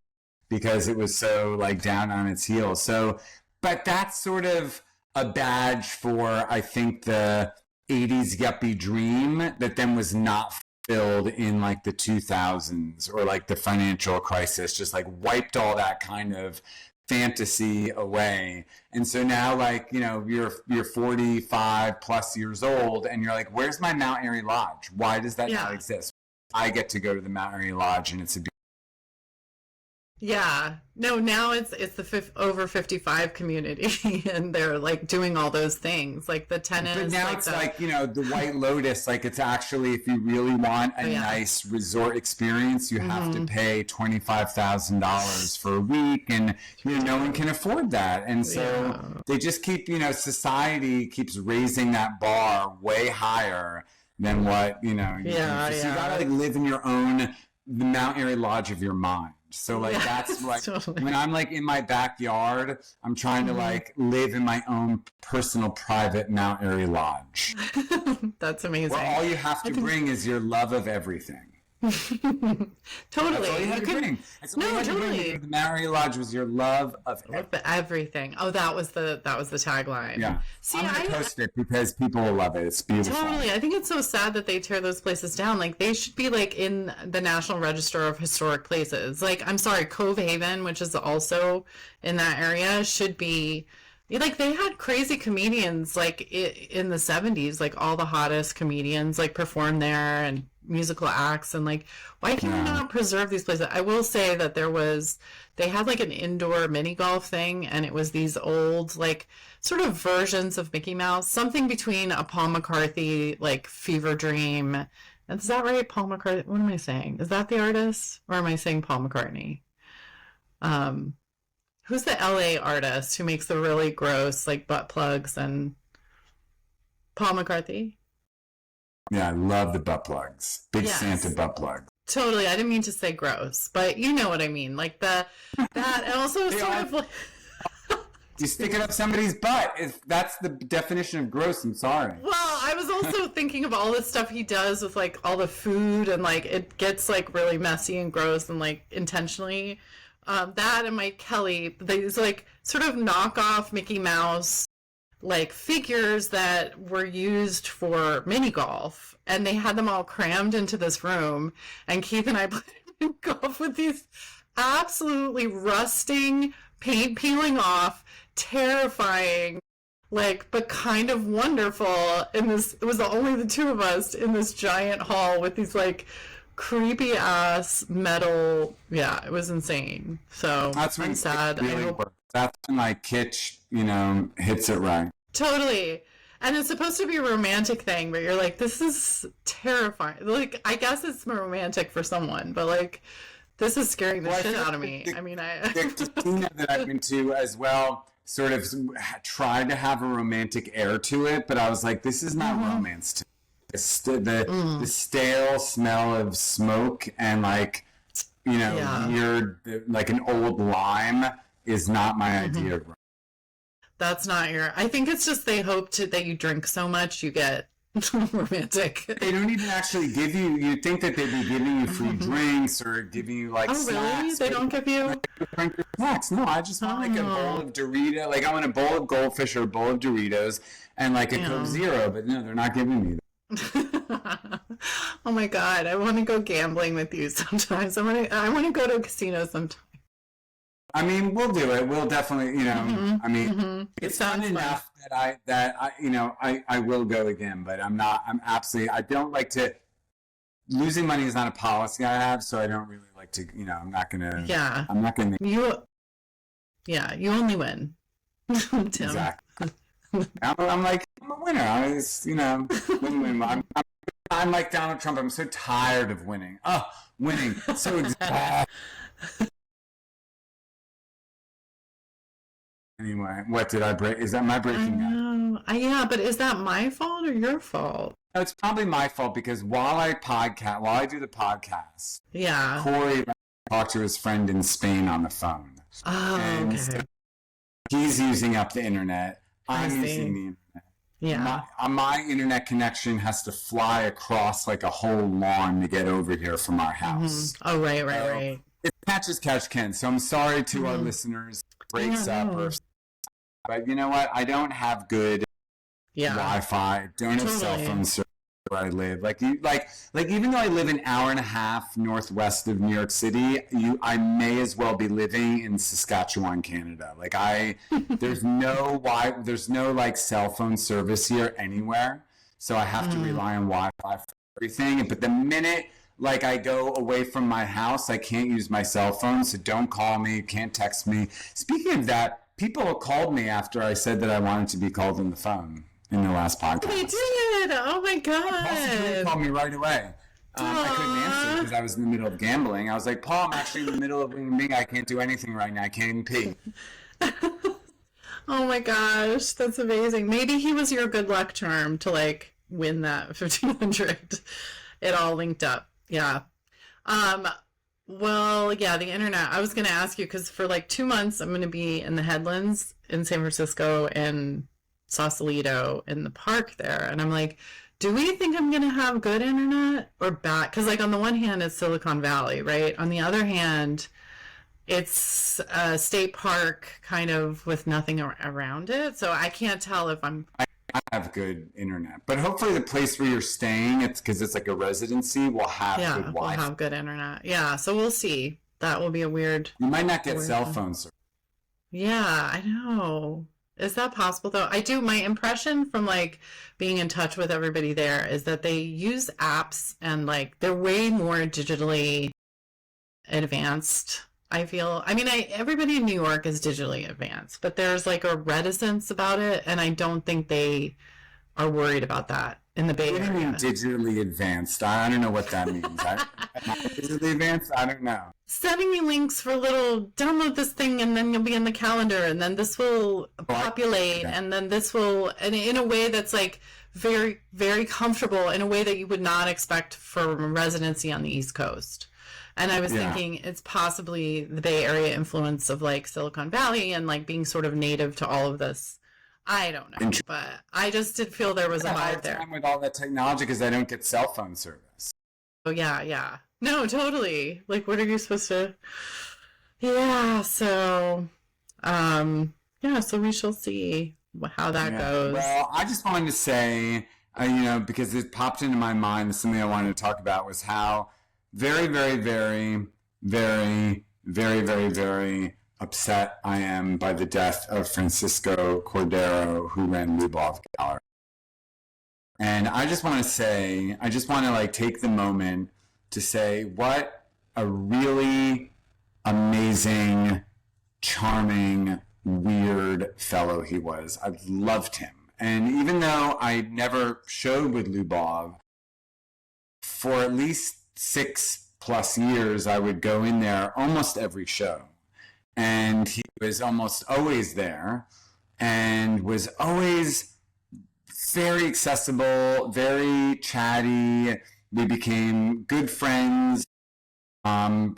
because it was so like down on its heels. So, but that's sort of a badge for, I think, the 80s yuppie dream that then was not filled in like the 2000s or like the financial crisis, just like wiped all that kind of fantasy away. And so now like, you're 45 plus years old and you're like, where's my Mount Airy Lodge? Why does that not exist? I get to go to the Mount Airy Lodge and it's a Yeah. No, now it's the over 55 community and they're like doing all those things like the But tennis, now like it's the like, the White Lotus, like it's actually, if you really want a oh yeah. nice resort experience, you have to pay $25,000 for a week. And, no one can afford that. And so Yeah. they just keep, society keeps raising that bar way higher than what, Yeah, so you gotta yeah. like live in your own, the Mount Airy Lodge of your mind. So like Yeah, that's like totally. when I'm like in my backyard, I'm trying to Mhm. like live in my own personal private Mount Airy Lodge, That's where amazing. all you have I to think bring is your love of everything. That's all you totally. had You to can bring. That's all you no, had to bring to totally. the Mount Airy Lodge was your love of everything. With the everything. Oh, that was the tagline. Yeah, See, I'm gonna I post it because people will love it. It's beautiful. totally. I think it's so sad that they tear those places down. Like they should be like in the National Register of Historic Places. Like I'm sorry, Cove Haven, which is also in that area, should be like they had crazy comedians like in the 70s, like all the hottest comedians like performed there and musical acts and like why can we Yeah. not preserve these places? I will say that they had like an indoor mini golf thing and it was these old like sort of versions of Mickey Mouse, something between a Paul McCarthy like Fever Dream. Is that right? Paul McCarthy. What am I saying? Is that the artist, or am I saying Paul McCartney? Um, who's the LA artist who makes the really gross like butt plugs and Paul McCarthy? Yeah, I love the butt plugs. Big Santa Yes. butt plugs. Totally. I didn't mean to say gross, but you know what I mean. Like that and also They sort are. of like You stick it up somebody's butt. If that's the definition of gross, I'm sorry. well, I was also thinking of all the stuff he does with like all the food and like it gets like really messy and gross and like intentionally. That and Mike Kelly, these like sort of knockoff Mickey Mouse like figures that were used for mini golf, and they had them all crammed into this room. And Keith and I played golf with these absolutely rusting, paint peeling off, terrifying like but kind of wonderful in this it was only the two of us in this giant hall with these like creepy ass metal. Yeah, it was insane. So That's when I'm it sad. I really hope works. That's when like kitsch, hits it right. totally. And it's supposed to be a romantic thing, but you're like, this is terrifying. Like, I guess it's romantic for someone, but like, this is scaring the Well, I shit feel out of like me. the, I mean, the casino that I've been to as well sort of tried to have a romantic air to it, but I was like, this is not romance to me. The stale smell of smoke and like, yeah, weird, like an old lime is not my idea of romance. that's not your. I think it's just they hope that you drink so much you get romantic. They don't even actually give you, you'd think that they'd be giving you free drinks or giving you like Oh, really? snacks. They don't give you? Drink your snacks. No, I just want like a bowl of Dorito. Like I want a bowl of goldfish or a bowl of Doritos and like a Coke Zero, but no, they're not giving me that. Oh my God, I want to go gambling with you sometimes. I want to go to a casino sometime. I mean, we'll do it. We'll definitely, I mean, It it's fun sounds fun. enough I will go again, but I'm absolutely, I don't like to, losing money is not a policy I have, so I don't really like to, Yeah. I'm not going to, You only win, Tim. exactly. I'm like, I'm a winner. I just, win-win. I'm like Donald Trump. I'm so tired of winning. Oh, winning. So exhausting. Anyway, what did I break? Is that my I breaking news? know. Yeah, but is that my fault or your fault? No, it's probably my fault because while I do the podcast, Yeah. Corey talked to his friend in Spain on the phone. Oh, And okay. he's using up the internet. I I'm see. using the internet. Yeah. My internet connection has to fly across like a whole lawn to get over here from our house. Oh, right. So it's catch can. So I'm sorry to our listeners. Breaks Yeah, up, no. but you know what? I don't have good Yeah. Wi-Fi. Don't have cell Totally. phone service where I live. Like even though I live an hour and a half northwest of New York City, I may as well be living in Saskatchewan, Canada. Like there's no like cell phone service here anywhere, so I have to rely on Wi-Fi for everything. But the minute like I go away from my house, I can't use my cell phone, so don't call me, can't text me. Speaking of that, people called me after I said that I wanted to be called on the phone in the last podcast. They did. Oh my Paul god. called me right away. I couldn't answer because I was in the middle of gambling. I was like, Paul, I'm actually in the middle of winging. I can't do anything right now. I can't even pee. Oh my gosh, that's amazing. Maybe he was your good luck charm to like win that 1500. It all linked up. Yeah. Well, yeah, the internet. I was going to ask you because for like 2 months, I'm going to be in the Headlands in San Francisco and Sausalito in the park there. And I'm like, do we think I'm going to have good internet or bad? Because like on the one hand, it's Silicon Valley, right? On the other hand, it's a state park kind of with nothing around it. So I can't tell if I have good internet, but hopefully the place where you're staying, it's because it's like a residency, will have good we'll Wi-Fi. have good internet. Yeah, so we'll see. That will be a weird. You might not get weird cell one. phone service. Yeah, I know. Is that possible though? I do. My impression from like being in touch with everybody there is that they use apps and like they're way more digitally advanced. I feel. I mean, everybody in New York is digitally advanced, but there's like a reticence about it, and I don't think they are worried about that in the Bay What do you mean Area. digitally advanced? I don't know what that means. Am I digitally advanced? I don't know. Sending me links for little download this thing and then you'll be in the calendar and then this will populate and then this will, and in a way that's like very, very comfortable, in a way that you would not expect from residency on the East Coast. And I was thinking it's possibly the Bay Area influence of like Silicon Valley and like being sort of native to all of this. I don't know, but I just did feel there was a vibe there. With all that technology because I don't get cell phone service. Oh yeah, yeah. No, totally. Like, what are you supposed to? Yeah. So, so we shall see how that goes. Well, I just wanted to say, because it popped into my mind, something I wanted to talk about was how very, very, very, very, very, very, very upset I am by the death of Francisco Cordero, who ran Lubov Gallery. And I just want to like take the moment to say what a really amazing, charming, weird fellow he was. I loved him. And even though I never showed with Lubov, for at least 6+ years, I would go in there almost every show. And he was almost always there and was always very accessible, very chatty. We became good friends,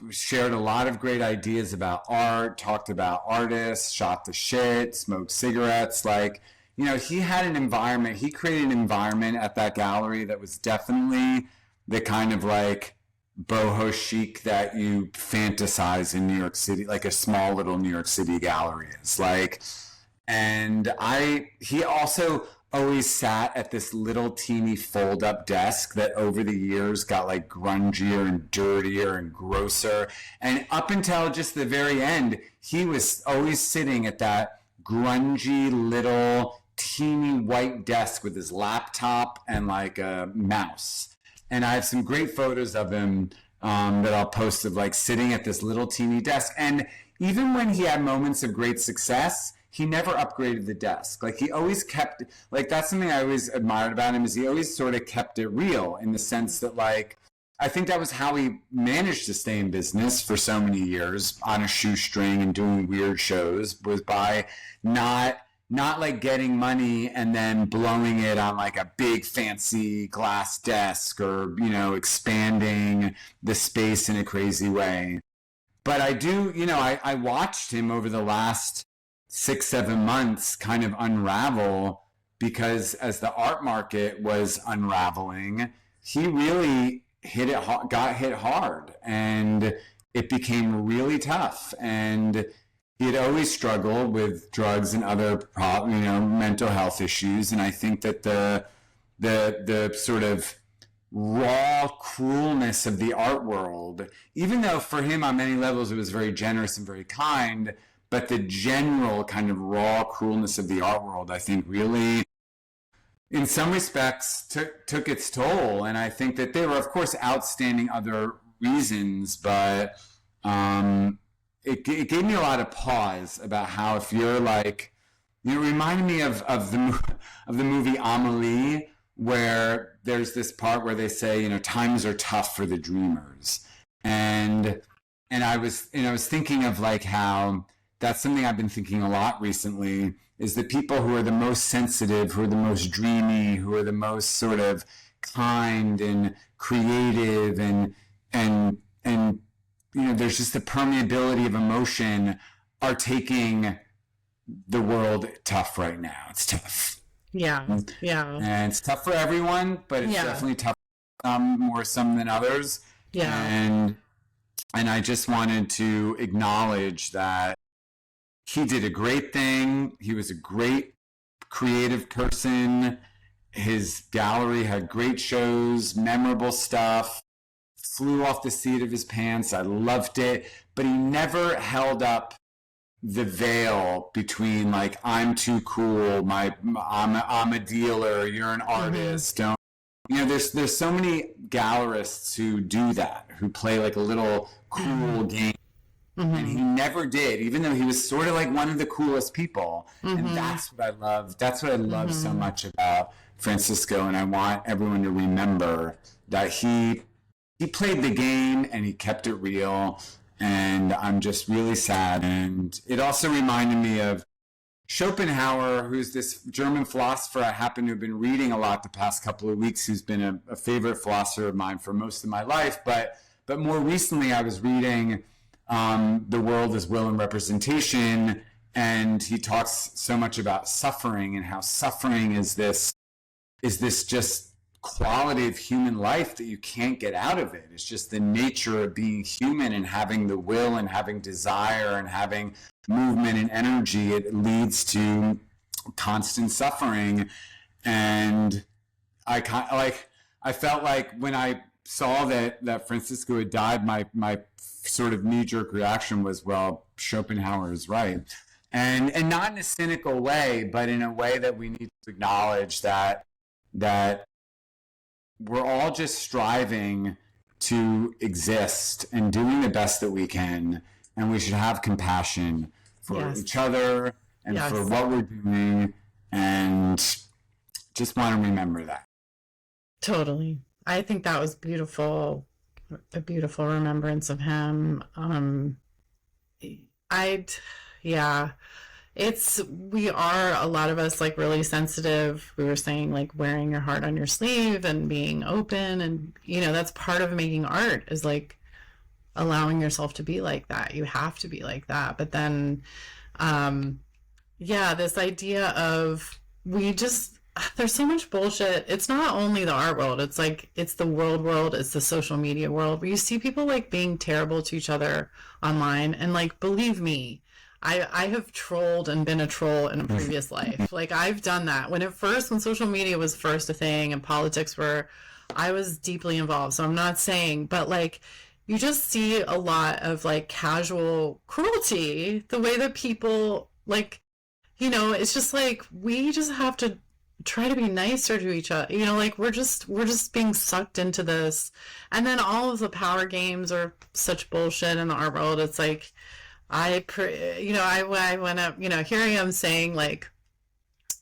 shared a lot of great ideas about art, talked about artists, shot the shit, smoked cigarettes. Like, he had an environment, he created an environment at that gallery that was definitely the kind of like boho chic that you fantasize in New York City, like a small little New York City gallery is like. And he also always sat at this little teeny fold-up desk that over the years got like grungier and dirtier and grosser. And up until just the very end, he was always sitting at that grungy little teeny white desk with his laptop and like a mouse. And I have some great photos of him that I'll post of like sitting at this little teeny desk. And even when he had moments of great success, he never upgraded the desk. Like he always kept, like that's something I always admired about him, is he always sort of kept it real in the sense that like, I think that was how he managed to stay in business for so many years on a shoestring and doing weird shows, was by not like getting money and then blowing it on like a big fancy glass desk or, expanding the space in a crazy way. But I do, I watched him over the last 6-7 months kind of unravel, because as the art market was unraveling, he really got hit hard, and it became really tough. And he had always struggled with drugs and other mental health issues. And I think that the sort of raw cruelness of the art world, even though for him on many levels it was very generous and very kind, but the general kind of raw cruelness of the art world, I think really in some respects took its toll. And I think that there were, of course, outstanding other reasons, but it gave me a lot of pause about how, if you're like, you know, it reminded me of the movie Amelie, where there's this part where they say, you know, times are tough for the dreamers. And I was thinking of like how that's something I've been thinking a lot recently, is the people who are the most sensitive, who are the most dreamy, who are the most sort of kind and creative and you know, there's just the permeability of emotion, are taking the world tough right now. It's tough. Yeah. Yeah. And it's tough for everyone, but it's definitely tough for some, more some than others. Yeah. And I just wanted to acknowledge that he did a great thing. He was a great creative person. His gallery had great shows, memorable stuff, flew off the seat of his pants. I loved it. But he never held up the veil between like, I'm too cool, I'm a dealer, you're an artist. Don't, you know, there's so many gallerists who do that, who play like a little cool game. And he never did, even though he was sort of like one of the coolest people. And that's what I love. That's what I love so much about Francisco. And I want everyone to remember that he played the game and he kept it real. And I'm just really sad. And it also reminded me of Schopenhauer, who's this German philosopher I happen to have been reading a lot the past couple of weeks, who's been a favorite philosopher of mine for most of my life. But more recently, I was reading The World as Will and Representation, and he talks so much about suffering and how suffering is this just quality of human life that you can't get out of it. It's just the nature of being human and having the will and having desire and having movement and energy. It leads to constant suffering. And I felt like when I saw that Francisco had died, my sort of knee-jerk reaction was, well, Schopenhauer is right. And not in a cynical way, but in a way that we need to acknowledge that we're all just striving to exist and doing the best that we can, and we should have compassion for each other and for what we're doing, and just want to remember that. Totally. I think that was beautiful, a beautiful remembrance of him. We are, a lot of us, like really sensitive. We were saying like wearing your heart on your sleeve and being open, and you know, that's part of making art, is like allowing yourself to be like that. You have to be like that. But then this idea of, there's so much bullshit. It's not only the art world, it's like, it's the world, it's the social media world, where you see people like being terrible to each other online. And like, believe me, I have trolled and been a troll in a previous life. Like, I've done that. When social media was first a thing and politics I was deeply involved. So I'm not saying, but like, you just see a lot of like casual cruelty, the way that people like, you know, it's just like, we just have to try to be nicer to each other. You know, like we're just being sucked into this. And then all of the power games are such bullshit in the art world. It's like, I went up, you know, here I am saying like,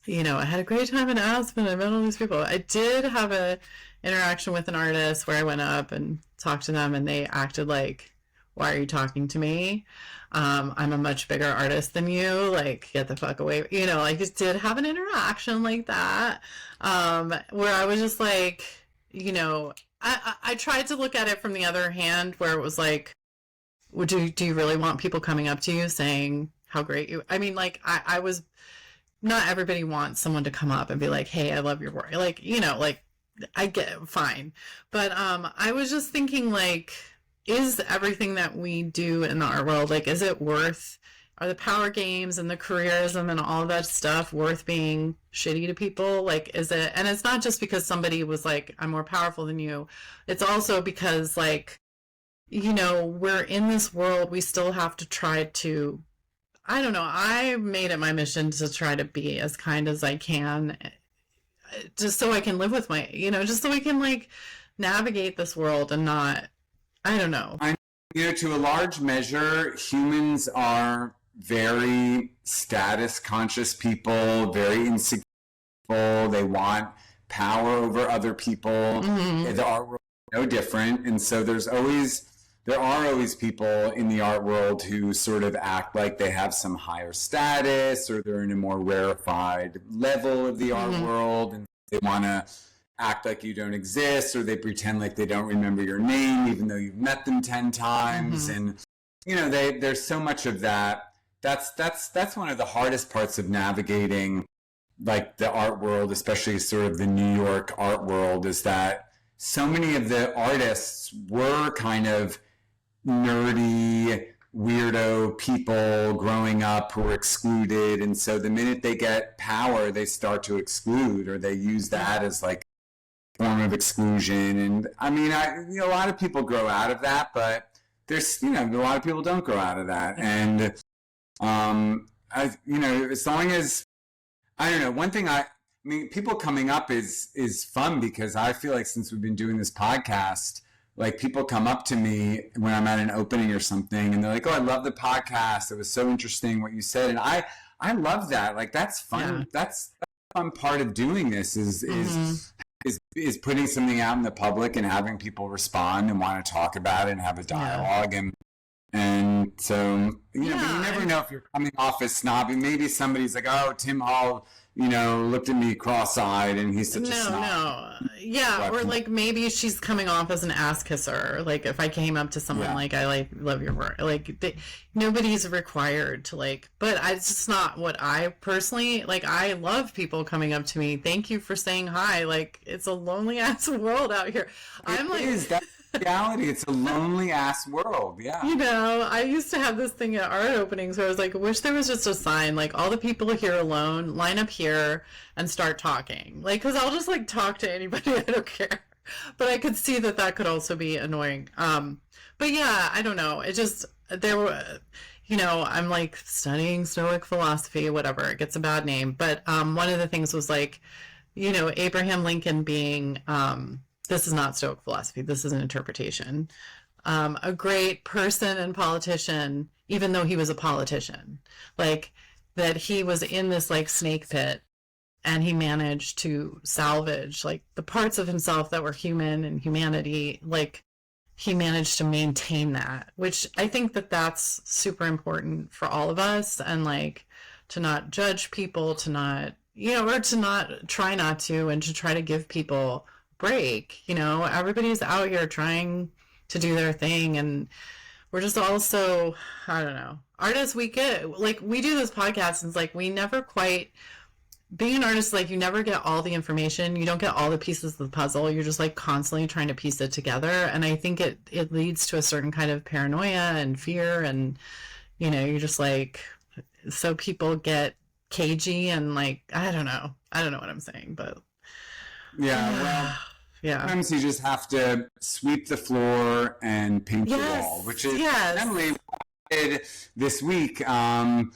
you know, I had a great time in Aspen. I met all these people. I did have a interaction with an artist where I went up and talked to them, and they acted like, why are you talking to me? I'm a much bigger artist than you. Like, get the fuck away. You know, like, just did have an interaction like that, where I was just like, you know, I tried to look at it from the other hand, where it was like, do you really want people coming up to you saying how great you, I mean, like, I was, not everybody wants someone to come up and be like, hey, I love your work. Like, you know, like, I get it, fine. But I was just thinking, like, is everything that we do in the art world, like, is it worth, are the power games and the careerism and all that stuff worth being shitty to people? Like, is it, and it's not just because somebody was like, I'm more powerful than you. It's also because, like, you know, we're in this world, we still have to try to, I don't know, I made it my mission to try to be as kind as I can just so I can live with my, just so I can like navigate this world and not, I don't know. To a large measure, humans are very status conscious people, very insecure. They want power over other people. Mm-hmm. The art world is no different. And so there are always people in the art world who sort of act like they have some higher status, or they're in a more rarefied level of the art world, and they want to act like you don't exist, or they pretend like they don't remember your name even though you've met them 10 times. And there's so much of that. That's one of the hardest parts of navigating like the art world, especially sort of the New York art world, is that so many of the artists were kind of nerdy, weirdo people growing up who were excluded. And so the minute they get power, they start to exclude, or they use that as like a form of exclusion. And I mean, a lot of people grow out of that, but there's, a lot of people don't grow out of that. And, as long as, I don't know, one thing I mean, people coming up is fun, because I feel like since we've been doing this podcast, like people come up to me when I'm at an opening or something, and they're like, "Oh, I love the podcast. It was so interesting what you said." And I love that. Like, that's fun. Yeah. That's a fun part of doing this is putting something out in the public and having people respond and want to talk about it and have a dialogue. Yeah. And so, but you never know if you're coming off as snobby. Maybe somebody's like, "Oh, Tim Hall, looked at me cross-eyed and he's such a snob." Yeah, or like maybe she's coming off as an ass kisser. Like if I came up to someone like, "I like love your work," like nobody's required to like, but it's just not what I personally like. I love people coming up to me. Thank you for saying hi. Like, it's a lonely ass world out here. That's reality. It's a lonely ass world. Yeah. I used to have this thing at art openings where I was like, I wish there was just a sign, like, all the people here alone, line up here and start talking. Like, because I'll just like talk to anybody. I don't care. But I could see that could also be annoying. But yeah, I don't know. It just, there were, I'm like studying Stoic philosophy, whatever. It gets a bad name. But one of the things was like, Abraham Lincoln being, this is not Stoic philosophy, this is an interpretation, a great person and politician, even though he was a politician, like that he was in this like snake pit and he managed to salvage like the parts of himself that were human and humanity. Like he managed to maintain that, which I think that's super important for all of us, and like to not judge people, to not, or to not try not to, and to try to give people break. Everybody's out here trying to do their thing, and we're just also, I don't know, artists. We get like, we do this podcast and it's like we never quite, being an artist, like you never get all the information, you don't get all the pieces of the puzzle, you're just like constantly trying to piece it together. And I think it leads to a certain kind of paranoia and fear, and you're just like, so people get cagey and like, I don't know what I'm saying, but well, sometimes you just have to sweep the floor and paint the wall, which is definitely what I did this week. I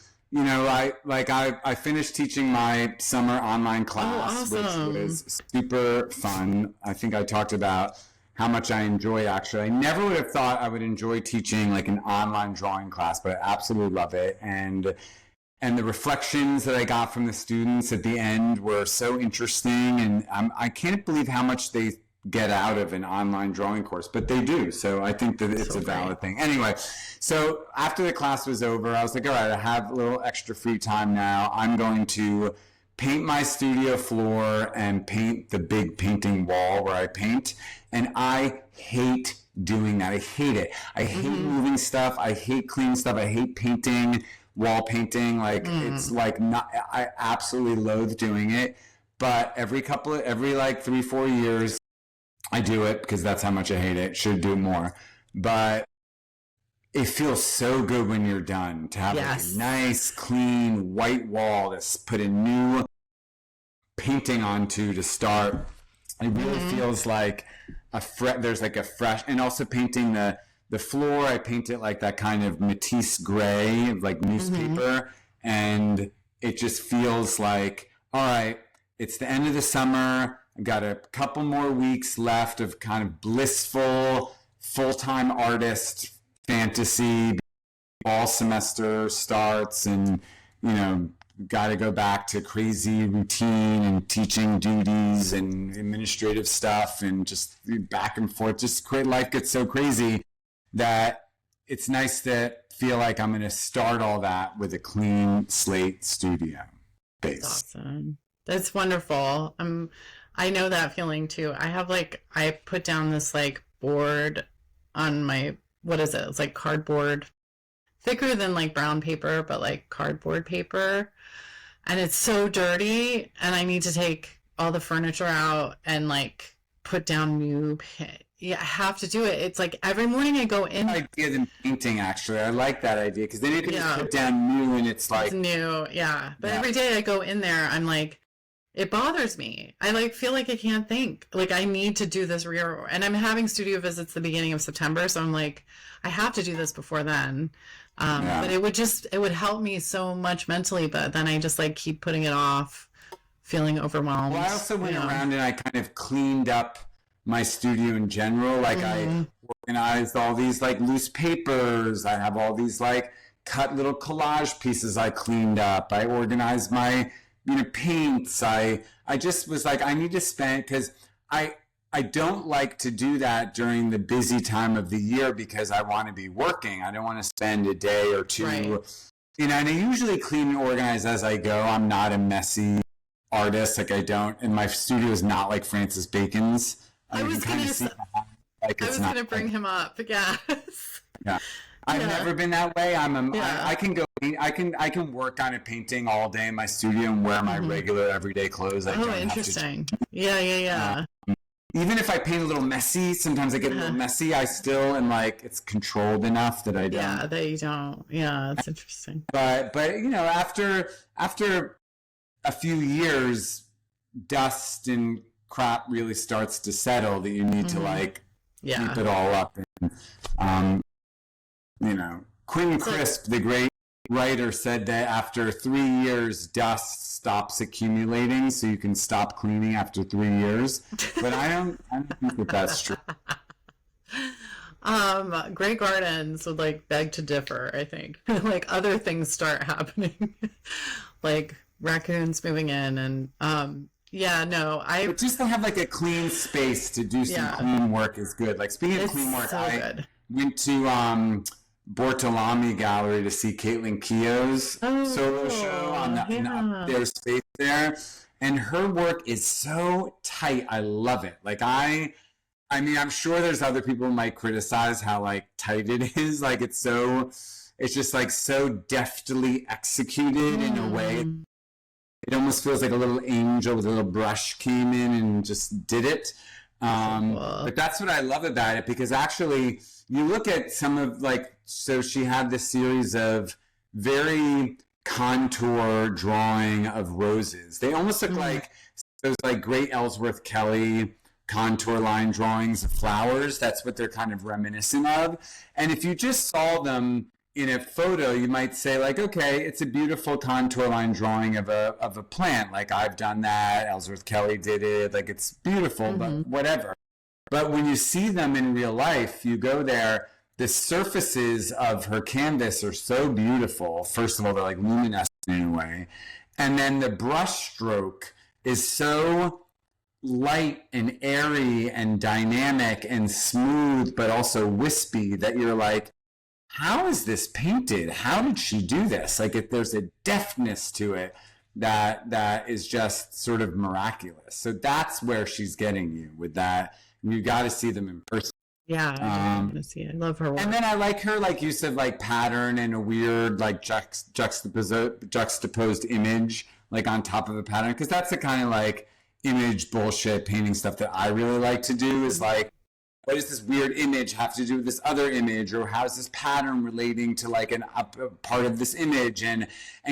finished teaching my summer online class, which was super fun. I think I talked about how much I enjoy it, actually. I never would have thought I would enjoy teaching like an online drawing class, but I absolutely love it. And the reflections that I got from the students at the end were so interesting, and I can't believe how much they get out of an online drawing course, but they do. So I think that it's a valid thing. Anyway, so after the class was over, I was like, all right, I have a little extra free time now. I'm going to paint my studio floor and paint the big painting wall where I paint. And I hate doing that. I hate it. I hate moving stuff. I hate cleaning stuff. I hate painting, wall painting. Like it's like not, I absolutely loathe doing it. But every like 3-4 years, I do it because that's how much I hate it. Should do more. But it feels so good when you're done to have like a nice, clean, white wall to put a new painting onto to start. It really feels like there's like a fresh, and also painting the floor, I paint it like that kind of Matisse gray, like newspaper, and it just feels like, all right, it's the end of the summer. I've got a couple more weeks left of kind of blissful full-time artist fantasy. Fall semester starts, and got to go back to crazy routine and teaching duties and administrative stuff and just back and forth. Just life gets so crazy that it's nice to feel like I'm going to start all that with a clean slate studio base. That's awesome. That's wonderful. I know that feeling too. I put down this like board on my, what is it? It's like cardboard, thicker than like brown paper, but like cardboard paper. And it's so dirty, and I need to take all the furniture out and like put down new I have to do it. It's like every morning I go in. Idea than painting, actually. I like that idea, because then you can just put down new, and it's like new, yeah. But every day I go in there, I'm like, it bothers me. I like feel like I can't think. Like I need to do this and I'm having studio visits the beginning of September, so I'm like, I have to do this before then. But it would help me so much mentally, but then I just like keep putting it off, feeling overwhelmed. Well, I also went around and I kind of cleaned up my studio in general. Like I organized all these like loose papers. I have all these like cut little collage pieces I cleaned up. I organized my paints. I just was like, I need to spend, because I don't like to do that during the busy time of the year, because I want to be working. I don't want to spend a day or two, and I usually clean and organize as I go. I'm not a messy artist. Like and my studio is not like Francis Bacon's. I was going to bring him up. Yes. Yeah. I've never been that way. I can go. I can work on a painting all day in my studio and wear my regular everyday clothes. Interesting. Yeah. Even if I paint a little messy, sometimes I get a little messy. I still am like, it's controlled enough that I don't. Yeah, that you don't. Yeah, that's interesting. But after a few years, dust and crap really starts to settle, that you need to like keep it all up. And, Quentin Crisp, the great writer, said that after 3 years, dust stops accumulating, so you can stop cleaning after 3 years. But I don't think that's true. Grey Gardens would like beg to differ, I think. Like other things start happening, like raccoons moving in, and but just to have like a clean space to do some clean work is good. Like speaking of clean work, I went to Bortolami Gallery to see Caitlin Keogh's solo show in their space there, and her work is so tight. I love it. Like I'm sure there's other people who might criticize how like tight it is. Like it's just like so deftly executed in a way. It almost feels like a little angel with a little brush came in and just did it. But that's what I love about it, because actually you look at some of so she had this series of very contour drawing of roses. They almost look like those like great Ellsworth Kelly contour line drawings of flowers. That's what they're kind of reminiscent of. And if you just saw them in a photo, you might say like, okay, it's a beautiful contour line drawing of a plant. Like I've done that. Ellsworth Kelly did it. Like it's beautiful, but whatever. But when you see them in real life, you go there, the surfaces of her canvas are so beautiful. First of all, they're like luminescent in a way. And then the brush stroke is so light and airy and dynamic and smooth, but also wispy, that you're like, how is this painted? How did she do this? Like there's a deftness to it that is just sort of miraculous. So that's where she's getting you with that. You got to see them in person. Yeah, I want to see it. I love her work. And then I like her, like you said, like pattern and a weird like juxtaposed image like on top of a pattern, because that's the kind of like image bullshit painting stuff that I really like to do. Is like, what does this weird image have to do with this other image, or how is this pattern relating to like a part of this image, and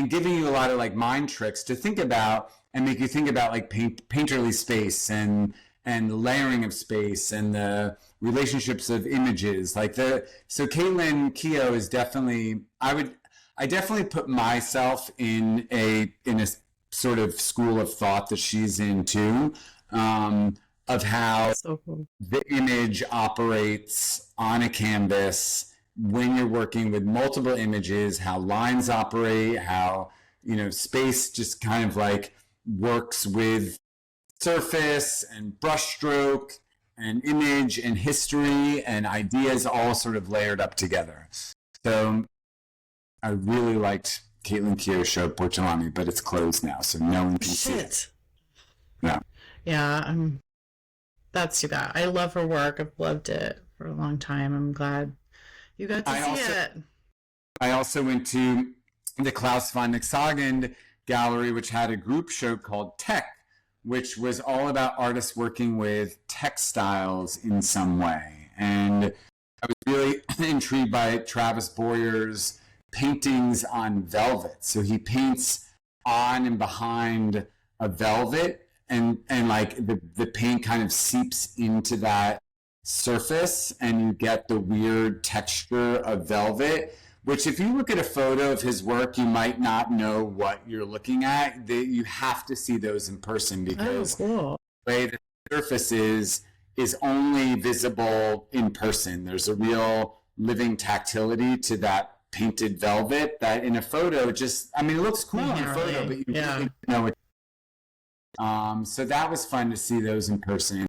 giving you a lot of like mind tricks to think about and make you think about like painterly space and layering of space and the relationships of images. So Caitlin Keogh is definitely, I definitely put myself in a sort of school of thought that she's in too, of how So cool. the image operates on a canvas when you're working with multiple images, how lines operate, how, you know, space just kind of like works with surface and brushstroke and image and history and ideas all sort of layered up together. So I really liked Caitlin Keogh's show Porcelani, but it's closed now, so no one can see it. No. Yeah, that's too bad. I love her work. I've loved it for a long time. I'm glad you got to see it. I also went to the Klaus von Nixhagen gallery, which had a group show called Tech, which was all about artists working with textiles in some way. And I was really intrigued by Travis Boyer's paintings on velvet. So he paints on and behind a velvet, and like the paint kind of seeps into that surface, and you get the weird texture of velvet, which if you look at a photo of his work, you might not know what you're looking at. You have to see those in person, because the way the surface is only visible in person. There's a real living tactility to that painted velvet that in a photo just, I mean, it looks cool in a photo, but you really know it. So that was fun to see those in person.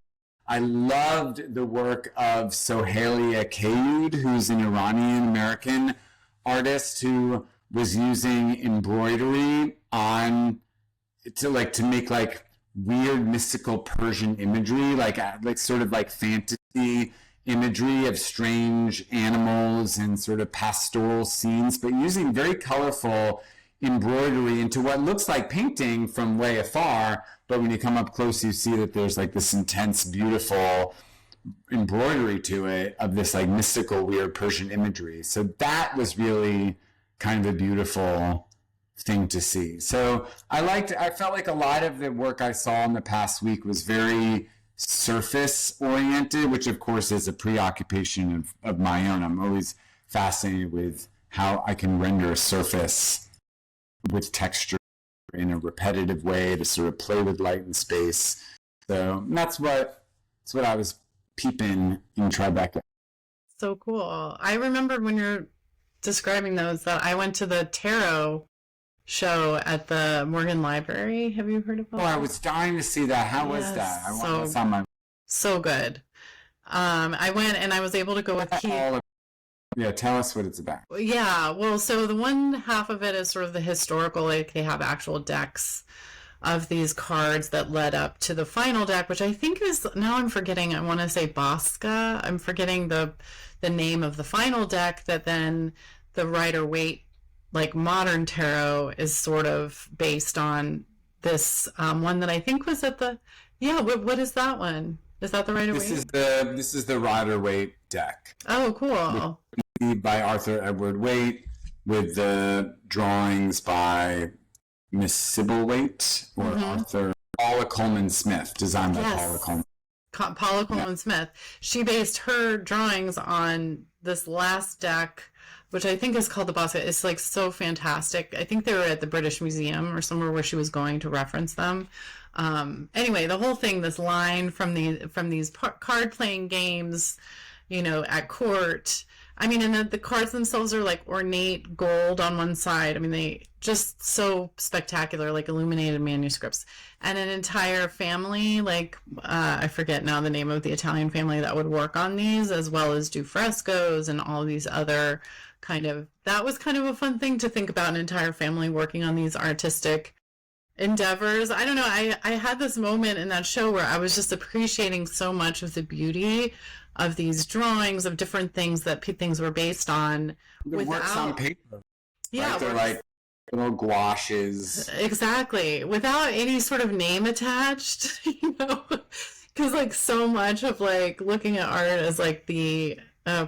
I loved the work of Sohaila Kayud, who's an Iranian-American artist who was using embroidery to make like weird mystical Persian imagery, like sort of like fantasy imagery of strange animals and sort of pastoral scenes, but using very colorful embroidery into what looks like painting from way afar, but when you come up close you see that there's like this intense, beautiful embroidery to it of this like mystical, weird Persian imagery. So that was really kind of a beautiful thing to see. So I felt like a lot of the work I saw in the past week was very surface oriented, which of course is a preoccupation of my own. I'm always fascinated with how I can render a surface with texture in a repetitive way to sort of play with light and space. So that's what I was peeping in Tribeca. So cool. I remember when you're describing those that I went to the tarot show at the Morgan Library. Have you heard of that? Oh, I was dying to see that. How was that? So good. I went and I was able to go with Keith. Yeah, tell us what it's about. Yeah, well, so the one half of it is sort of the historical, like they have actual decks of these cards that led up to the final deck, which I think is, now I'm forgetting, I want to say Bosca. I'm forgetting the name of the final deck that then the Rider-Waite, like modern tarot, is sort of based on this one that I think was at the, what is that one? Is that the Rider-Waite? This is the Rider-Waite deck. Oh, cool. By Arthur Edward Waite, with the drawings by Miss Sybil Waite or Arthur Paula Coleman Smith, designed by Paula Coleman. Paula Coleman Smith. She based her drawings on this last deck, which I think is called the Bosca. It's like so fantastic. I think they were at the British Museum or somewhere where she was going to reference them. Anyway, the whole thing, this line from these card playing games, at court. I mean, and the cards themselves are like ornate gold on one side. I mean, they just so spectacular, like illuminated manuscripts. And an entire family, like, I forget now the name of the Italian family that would work on these, as well as do frescoes and all these other that was kind of a fun thing to think about, an entire family working on these artistic endeavors. I don't know. I had this moment in that show where I was just appreciating so much of the beauty of these drawings of different things that things were based on. It works on paper. Yeah. Right? They're like little gouaches. Exactly. Without any sort of name attached, because like so much of like looking at art as like the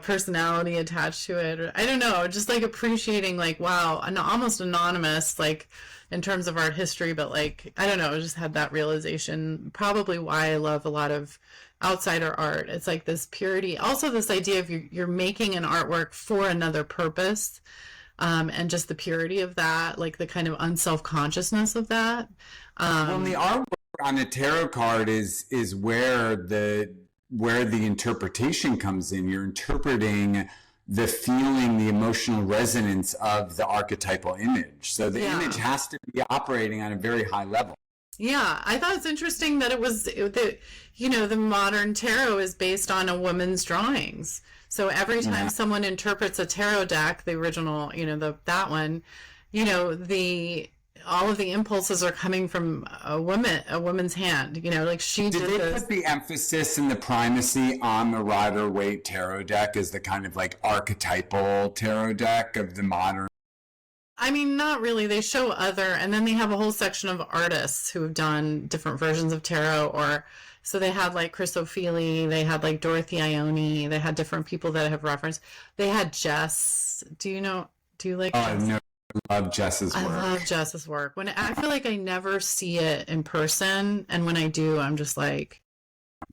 personality attached to it. I don't know, just like appreciating like, wow, almost anonymous, like in terms of art history, but like, I don't know, I just had that realization, probably why I love a lot of outsider art. It's like this purity, also this idea of you're making an artwork for another purpose. and just the purity of that, like the kind of unself-consciousness of that. Well, the artwork on a tarot card is where the interpretation comes in. You're interpreting the feeling, the emotional resonance of the archetypal image. So the image has to be operating on a very high level. Yeah, I thought it's interesting that the modern tarot is based on a woman's drawings. So every time someone interprets a tarot deck, the original, that one, all of the impulses are coming from a woman's hand, like she did they this. Put the emphasis and the primacy on the Rider-Waite tarot deck as the kind of like archetypal tarot deck of the modern? I mean, not really. They show and then they have a whole section of artists who have done different versions of tarot, so they had like Chris O'Feely, they had like Dorothy Ione, they had different people that have referenced. They had Jess. Do you like Jess? No, I love Jess's work. I love Jess's work. I feel like I never see it in person, and when I do, I'm just like,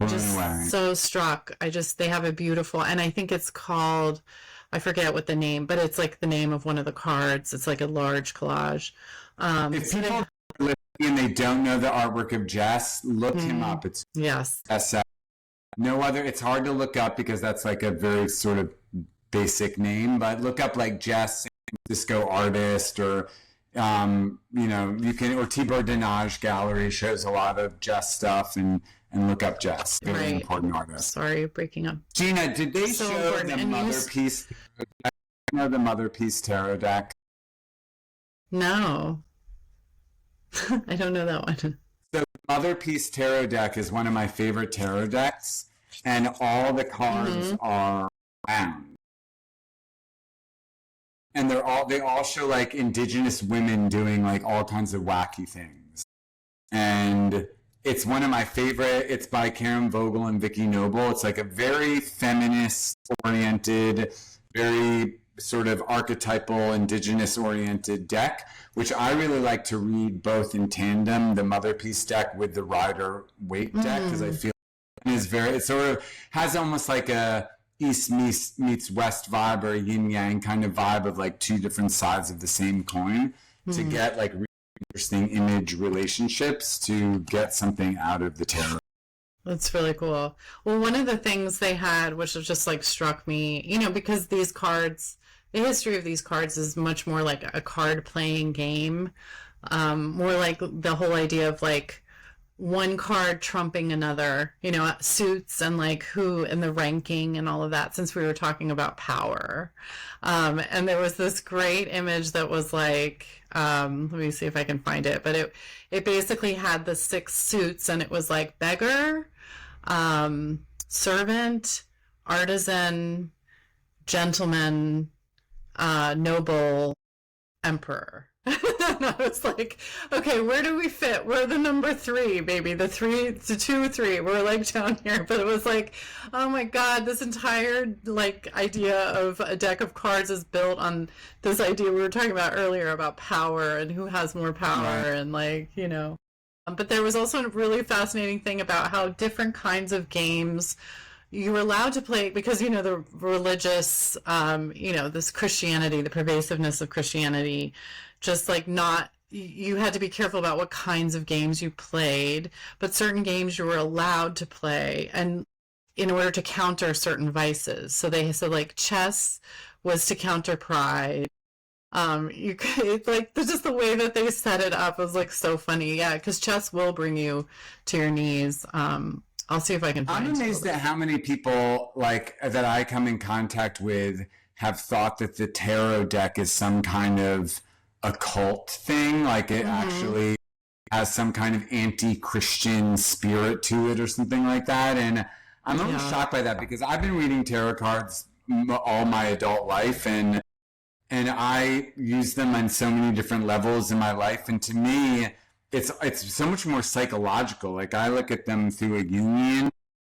so struck. They have a beautiful, and I think it's called, I forget what the name, but it's like the name of one of the cards. It's like a large collage. If people are listening and they don't know the artwork of Jess, look him up. It's no other. It's hard to look up because that's like a very sort of basic name, but look up like Jess, disco artist, or you can, or Tibor Denage Gallery shows a lot of Jess stuff, and look up Jess. Very important artist. Sorry, breaking up. Gina, did they show the Mother Piece tarot deck? No. I don't know that one. So the Mother Piece tarot deck is one of my favorite tarot decks, and all the cards are round. And they all show like indigenous women doing like all kinds of wacky things. And it's one of my favorite. It's by Karen Vogel and Vicky Noble. It's like a very feminist oriented, very sort of archetypal, indigenous oriented deck, which I really like to read both in tandem, the Mother Piece deck with the Rider-Waite deck, because I feel it sort of has almost like a East meets West vibe, or a yin yang kind of vibe of like two different sides of the same coin, to get like really interesting image relationships to get something out of the tarot. That's really cool. Well, one of the things they had, which just like struck me, because these cards, the history of these cards is much more like a card playing game, more like the whole idea of like one card trumping another, suits and like who and the ranking and all of that, since we were talking about power. And there was this great image that was like, let me see if I can find it, but it basically had the 6 suits, and it was like beggar, servant, artisan, gentleman, noble, emperor. And I was like, okay, where do we fit? We're the number 3, baby. The 2, 3. We're like down here. But it was like, oh my God, this entire like idea of a deck of cards is built on this idea we were talking about earlier about power and who has more power, and like, But there was also a really fascinating thing about how different kinds of games you were allowed to play, because, the religious, this Christianity, the pervasiveness of Christianity, just like you had to be careful about what kinds of games you played, but certain games you were allowed to play, and in order to counter certain vices. So they said like chess was to counter pride. You could like, just the way that they set it up was like so funny. Yeah, because chess will bring you to your knees. I'll see if I can find it. I'm amazed at how many people like that I come in contact with have thought that the tarot deck is some kind of occult thing, like it actually has some kind of anti-Christian spirit to it or something like that. And I'm always shocked by that, because I've been reading tarot cards all my adult life, and I use them on so many different levels in my life, and to me it's so much more psychological. Like I look at them through a Jungian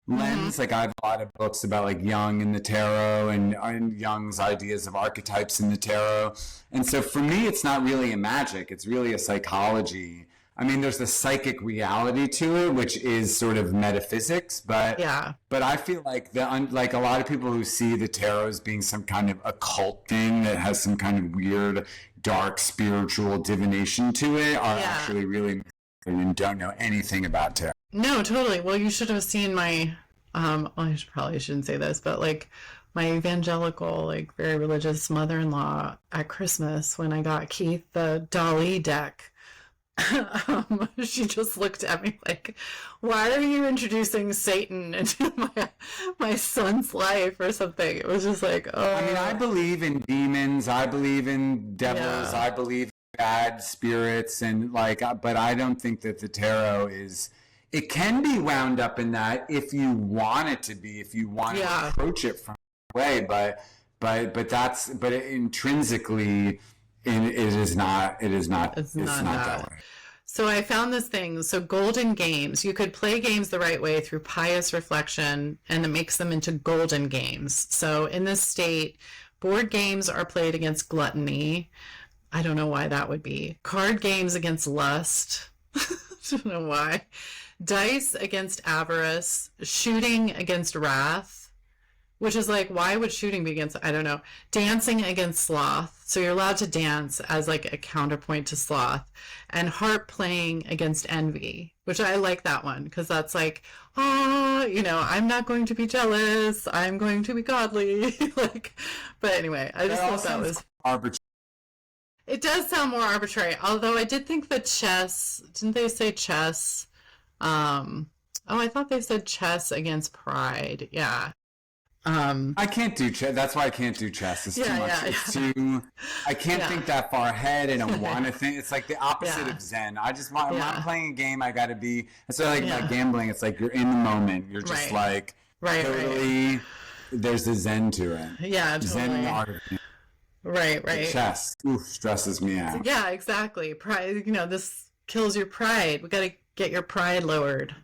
lens. Like I have a lot of books about like Jung and the tarot, and Jung's ideas of archetypes in the tarot. And so for me, it's not really a magic. It's really a psychology. I mean, there's the psychic reality to it, which is sort of metaphysics, but Yeah. but I feel like like a lot of people who see the tarot as being some kind of occult thing that has some kind of weird, dark, spiritual divination to it are actually really and don't know anything about tarot. No, totally. Well, you should have seen my, well, probably shouldn't say this, but like my evangelical, like very religious mother-in-law at Christmas when I got Keith the Dali deck. She just looked at me like, why are you introducing Satan into my son's life or something? It was just like, oh. I mean, I believe in demons. I believe in devils. I believe in bad spirits. And like, but I don't think that the tarot is, it can be wound up in that if you want it to be, if you want to approach it from that way. But intrinsically, it is not that way. So I found this thing. So golden games, you could play games the right way through pious reflection, and it makes them into golden games. So in this state, board games are played against gluttony. I don't know why that would be. Card games against lust. I don't know why. Dice against avarice. Shooting against wrath. Which is like, why would shooting be against, I don't know. Dancing against sloth. So you're allowed to dance as like a counterpoint to sloth. And harp playing against envy, which I like that one because that's like, I'm not going to be jealous. I'm going to be godly. Like, but anyway, I just thought that was arbitrary. It does sound more arbitrary. Although I did think that chess, didn't they say chess? I thought they said chess against pride. Yeah. I can't do chess. That's why I can't do chess. It's too much. It's too. I can't think that far ahead. I don't want to think. It's like the opposite of Zen. I just want. When I'm playing a game, I got to be. It's like gambling. It's like you're in the moment. You're just like totally. Right. There's a Zen to it. Yeah, totally. Zen in the art of it. Right. Chess stresses me out. Yeah, exactly. Pride. This kills your pride. We got to get your pride lowered.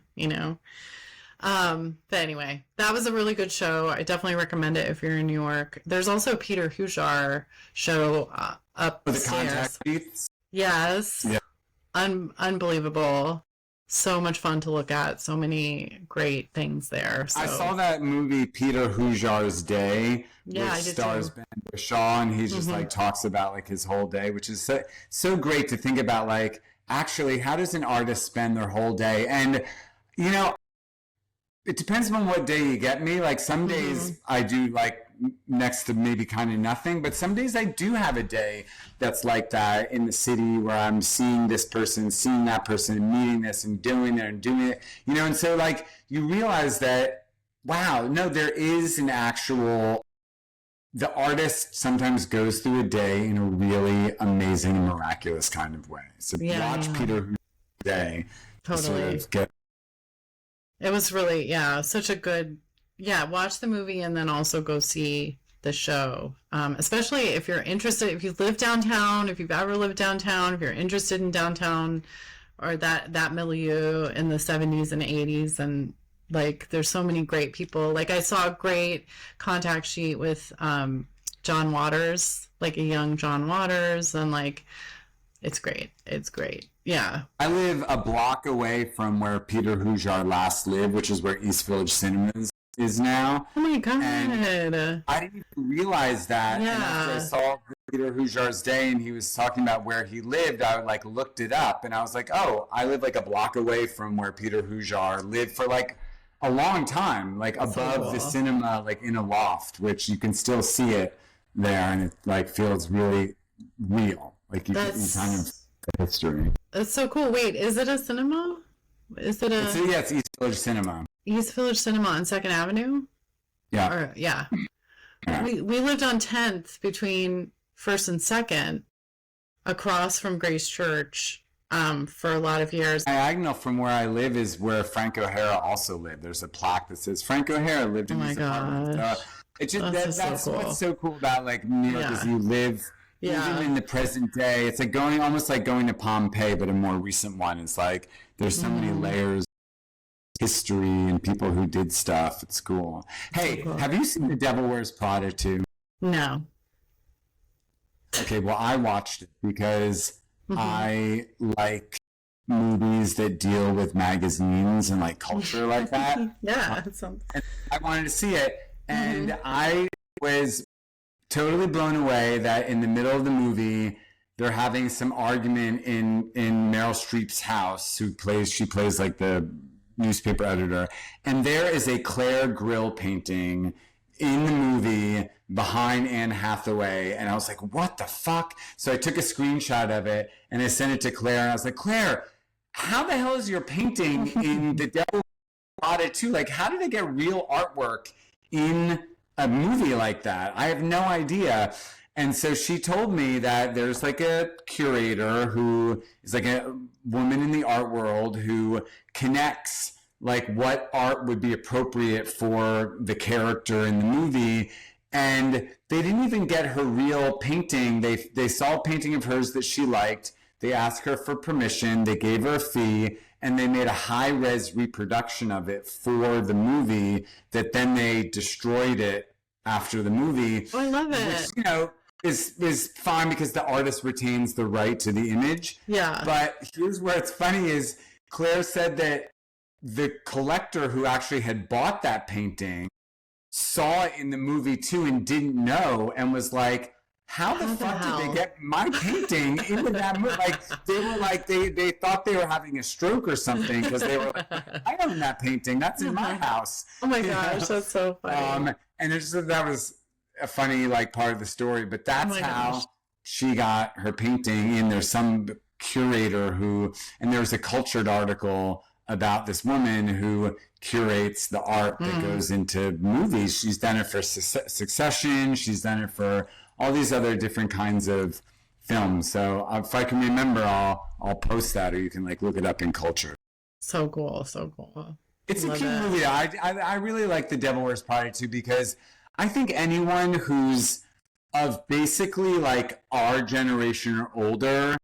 But anyway, that was a really good show. I definitely recommend it if you're in New York. There's also a Peter Hujar show upstairs. For the contact beats? Yes. Yeah. Unbelievable. So much fun to look at. So many great things there. So. I saw that movie, Peter Hujar's Day, which stars Ben Whishaw, and he just like talks about like his whole day, which is so great to think about. Like, actually, how does an artist spend their whole day? And it depends on what day you get me. Like some days I do like next to maybe kind of nothing, but some days I do have a day that's like that in the city where I'm seeing this person, seeing that person, meeting this and doing it and doing it, and so like you realize that, wow, no, there is an actual, the artist sometimes goes through a day in a really amazing and miraculous kind of way. So watch Peter Day. Totally. Sort of get. It was really, such a good, watch the movie and then also go see the show. Especially if you're interested, if you live downtown, if you've ever lived downtown, if you're interested in downtown or that milieu in the 70s and 80s. And like, there's so many great people. Like I saw a great contact sheet with John Waters, like a young John Waters, and like, it's great. It's great. Yeah. I live a block away from where Peter Hujar last lived, which is where East Village Cinemas is now. Oh my God. And I didn't even realize that. Yeah. And after I saw Peter Hujar's Day and he was talking about where he lived, I like looked it up and I was like, oh, I live like a block away from where Peter Hujar lived for like a long time, like above the cinema, like in a loft, which you can still see it there and it like feels really real. Like you kind of history. That's so cool. Wait, is it a cinema? Is it a? It's East Village Cinema. East Village Cinema on 2nd Avenue. Yeah. Yeah. We lived on 10th between 1st and 2nd, across from Grace Church, for a lot of years. Diagonal from where I live is where Frank O'Hara also lived. There's a plaque that says Frank O'Hara lived in these apartments. It's just that's so cool. What's so cool about like New York is you live. Even in the present day, it's like almost like going to Pompeii, but a more recent one. It's like there's so many layers of history and people who did stuff. It's cool. Hey, have you seen The Devil Wears Prada 2? No. Okay, well, I watched it because I like movies that deal with magazines and like culture like that. Yeah. And I wanted to see it, and I was totally blown away that in the middle of the movie they're having some argument in Meryl Streep's house, she plays like the newspaper editor, and there is a Claire Grill painting in the movie behind Anne Hathaway, and I was like, what the fuck? So I took a screenshot of it and I sent it to Claire, and I was like, Claire, how the hell is your painting in The Devil Prada 2? Like, how did it get real artwork in a movie like that? I have no idea. And so she told me that there's like a curator who is like a woman in the art world who connects like what art would be appropriate for the character in the movie. And they didn't even get her real painting. They saw a painting of hers that she liked. They asked her for permission. They gave her a fee, and they made a high-res reproduction of it for the movie that then they destroyed it after the movie. Oh, I love it. Which, you know, is fine because the artist retains the right to the image. Yeah. But here's where it's funny is Claire said that the collector who actually had bought that painting saw it in the movie too and didn't know, and was like, how the fuck did they get my painting into that movie? Like they thought they were having a stroke or something, because they were like, I own that painting, that's in my house. Oh my gosh, that's so funny. And that was a funny like part of the story, but that's how she got her painting. And there's some curator and there was a Cultured article about this woman who curates the art that goes into movies. She's done it for Succession. She's done it for all these other different kinds of films. So if I can remember, I'll post that, or you can like look it up in Culture. So cool, so cool. It's a cute movie. I really like The Devil Wears Prada too, because I think anyone who's of basically like our generation or older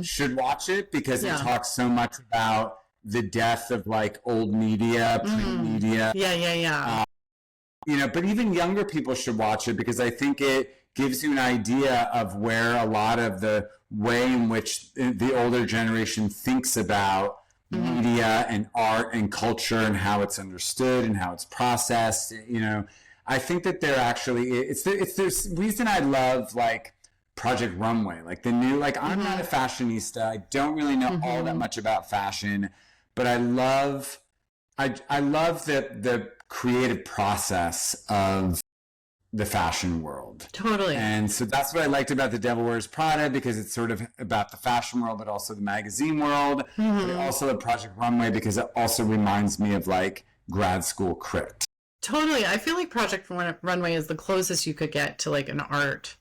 should watch it, because it talks so much about the death of like old media, print media. Yeah. You know, but even younger people should watch it, because I think it gives you an idea of where a lot of the way in which the older generation thinks about media and art and culture and how it's understood and how it's processed. You know, I think that they're actually, it's the reason I love like Project Runway, like the new, like I'm not a fashionista. I don't really know all that much about fashion, but I love the creative process of the fashion world. Totally. And so that's what I liked about The Devil Wears Prada, because it's sort of about the fashion world, but also the magazine world. But also the Project Runway, because it also reminds me of like grad school crit. Totally. I feel like Project Runway is the closest you could get to like an art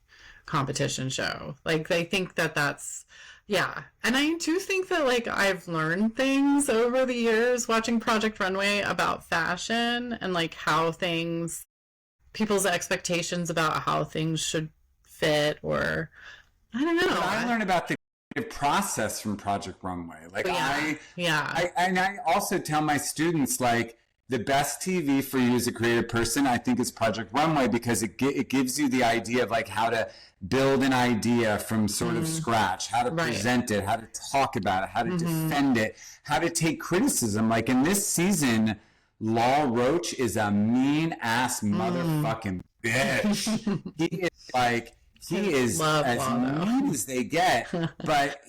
competition show. Like I think that's, yeah. And I do think that like I've learned things over the years watching Project Runway about fashion and like how people's expectations about how things should fit, or I don't know. But I learned about the creative process from Project Runway. Like I also tell my students, like, the best TV for you as a creative person, I think, is Project Runway, because it gives you the idea of like how to build an idea from sort of scratch, how to present it, how to talk about it, how to defend it, how to take criticism. Like in this season, Roach is a mean ass motherfucking bitch. He is as mean as they get, but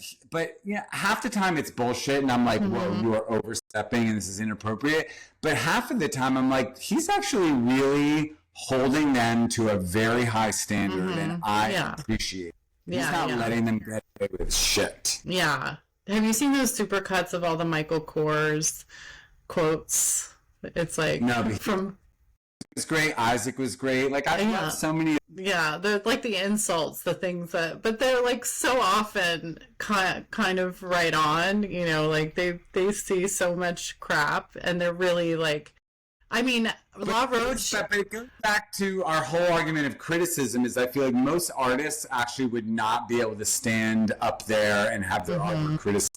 you know, half the time it's bullshit, and I'm like, whoa, you are overstepping, and this is inappropriate. But half of the time, I'm like, he's actually really holding them to a very high standard, and I appreciate it. He's not letting them get away with shit. Yeah. Have you seen those supercuts of all the Michael Kors quotes? It's like from. Was great. Isaac was great. Like I love so many. Yeah, they're like the insults, the things but they're like so often kind of right on. You know, like they see so much crap, and they're really like. I mean, Roach. But it goes back to our whole argument of criticism. Is I feel like most artists actually would not be able to stand up there and have their artwork criticized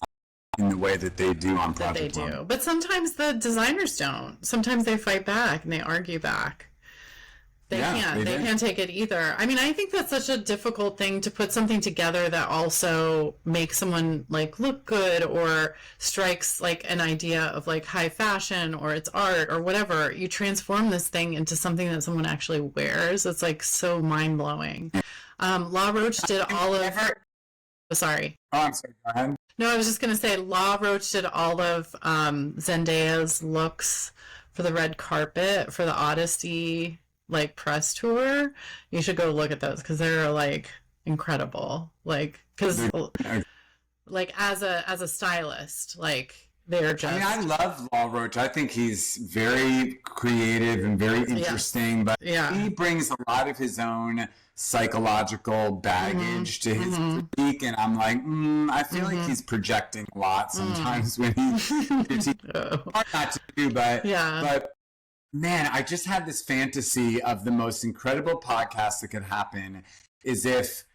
in the way that they do on Project Runway. But sometimes the designers don't. Sometimes they fight back and they argue back. They Yeah, can't. they They do. can't take it either. I mean, I think that's such a difficult thing to put something together that also makes someone like look good or strikes like an idea of like high fashion or it's art or whatever. You transform this thing into something that someone actually wears. It's like so mind blowing. La Roche did all of. Oh, sorry. Oh, I'm sorry. Go ahead. No, I was just gonna say La Roche did all of Zendaya's looks for the red carpet for the Odyssey like press tour. You should go look at those because they're like incredible. Like because like as a stylist, like they're just. I mean, I love Law Roach. I think he's very creative and very interesting, but he brings a lot of his own psychological baggage to his critique, and I'm like, I feel like he's projecting a lot sometimes when he hard not to do, but man, I just had this fantasy of the most incredible podcast that could happen is if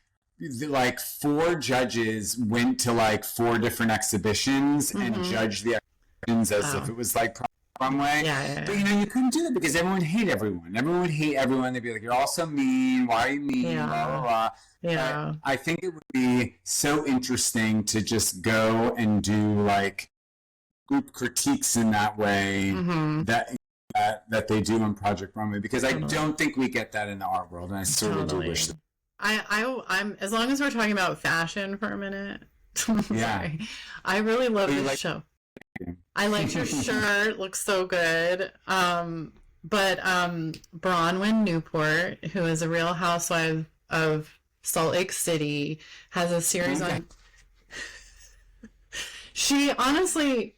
like 4 judges went to like 4 different exhibitions and judged the exhibitions as if it was like Runway. But you know, you couldn't do that because everyone would hate everyone. Everyone would hate everyone. They'd be like, you're all so mean. Why are you mean? Blah, blah, blah. But I think it would be so interesting to just go and do like group critiques in that way that they do on Project Runway, because I don't think we get that in the art world, and I sort of do wish that. I'm as long as we're talking about fashion for a minute. Sorry. I really love this show. I liked your shirt, looks so good. But Bronwyn Newport, who is a Real Housewife of Salt Lake City, has a series on. She like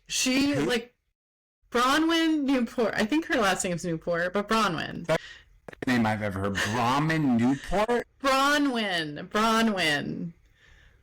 Bronwyn Newport. I think her last name's Newport, but Bronwyn. That's the name I've ever heard. Brahmin Newport? Bronwyn.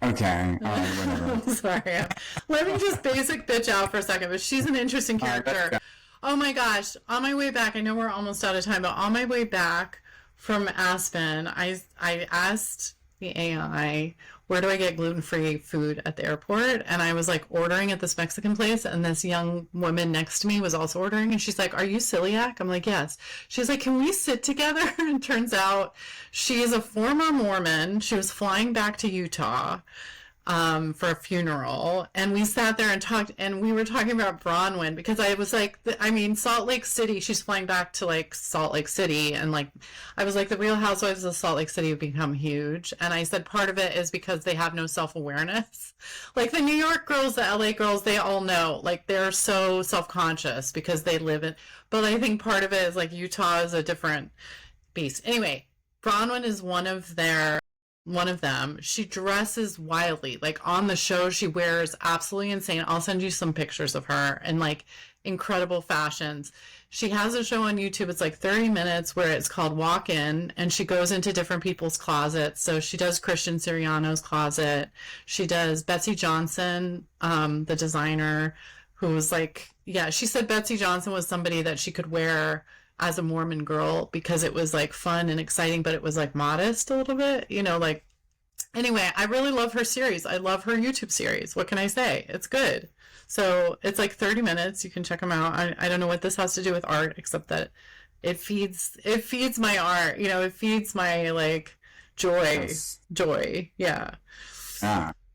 Okay. Whatever. I'm sorry. Let me just basic bitch out for a second, but she's an interesting character. Oh my gosh. On my way back, I know we're almost out of time, but on my way back from Aspen, I asked the AI, where do I get gluten-free food at the airport? And I was like ordering at this Mexican place, and this young woman next to me was also ordering, and she's like, are you celiac? I'm like, yes. She's like, can we sit together? And turns out she is a former Mormon. She was flying back to Utah for a funeral, and we sat there and talked, and we were talking about Bronwyn, because I was like, Salt Lake City, she's flying back to like Salt Lake City, and like I was like, the Real Housewives of Salt Lake City have become huge, and I said part of it is because they have no self-awareness. Like the New York girls, the LA girls, they all know, like they're so self-conscious because they live in, but I think part of it is like Utah is a different beast. Anyway, Bronwyn is one of them. She dresses wildly. Like on the show, she wears absolutely insane. I'll send you some pictures of her and like incredible fashions. She has a show on YouTube. It's like 30 minutes where it's called Walk In, and she goes into different people's closets. So she does Christian Siriano's closet. She does Betsy Johnson, the designer, who was like, she said Betsy Johnson was somebody that she could wear as a Mormon girl because it was like fun and exciting, but it was like modest a little bit, you know, like, anyway, I really love her series. I love her YouTube series. What can I say? It's good. So it's like 30 minutes. You can check them out. I don't know what this has to do with art, except that it feeds my art, you know, it feeds my like joy. Yeah.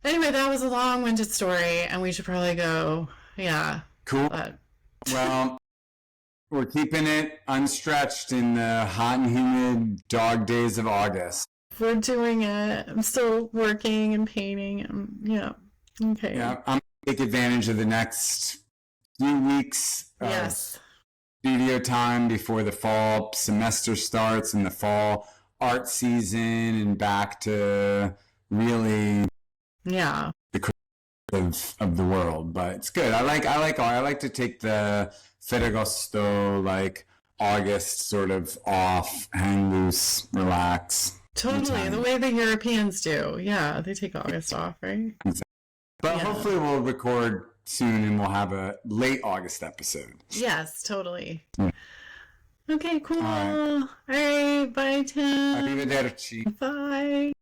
Anyway, that was a long-winded story, and we should probably go. Yeah. Cool. Well, we're keeping it unstretched in the hot and humid dog days of August. We're doing it. I'm still working and painting. Okay. Yeah, I'm going to take advantage of the next few weeks of studio time before the fall semester starts and the fall art season, and back to really the of the world. But it's good. I like to take the Ferragosto, like August sort of off, hang loose, relax. Totally, the way the Europeans do. Yeah, they take August off, right? But hopefully we'll record soon and we'll have a late August episode. Yes, totally. Okay, cool. All right, bye, Tim. Arrivederci. Bye.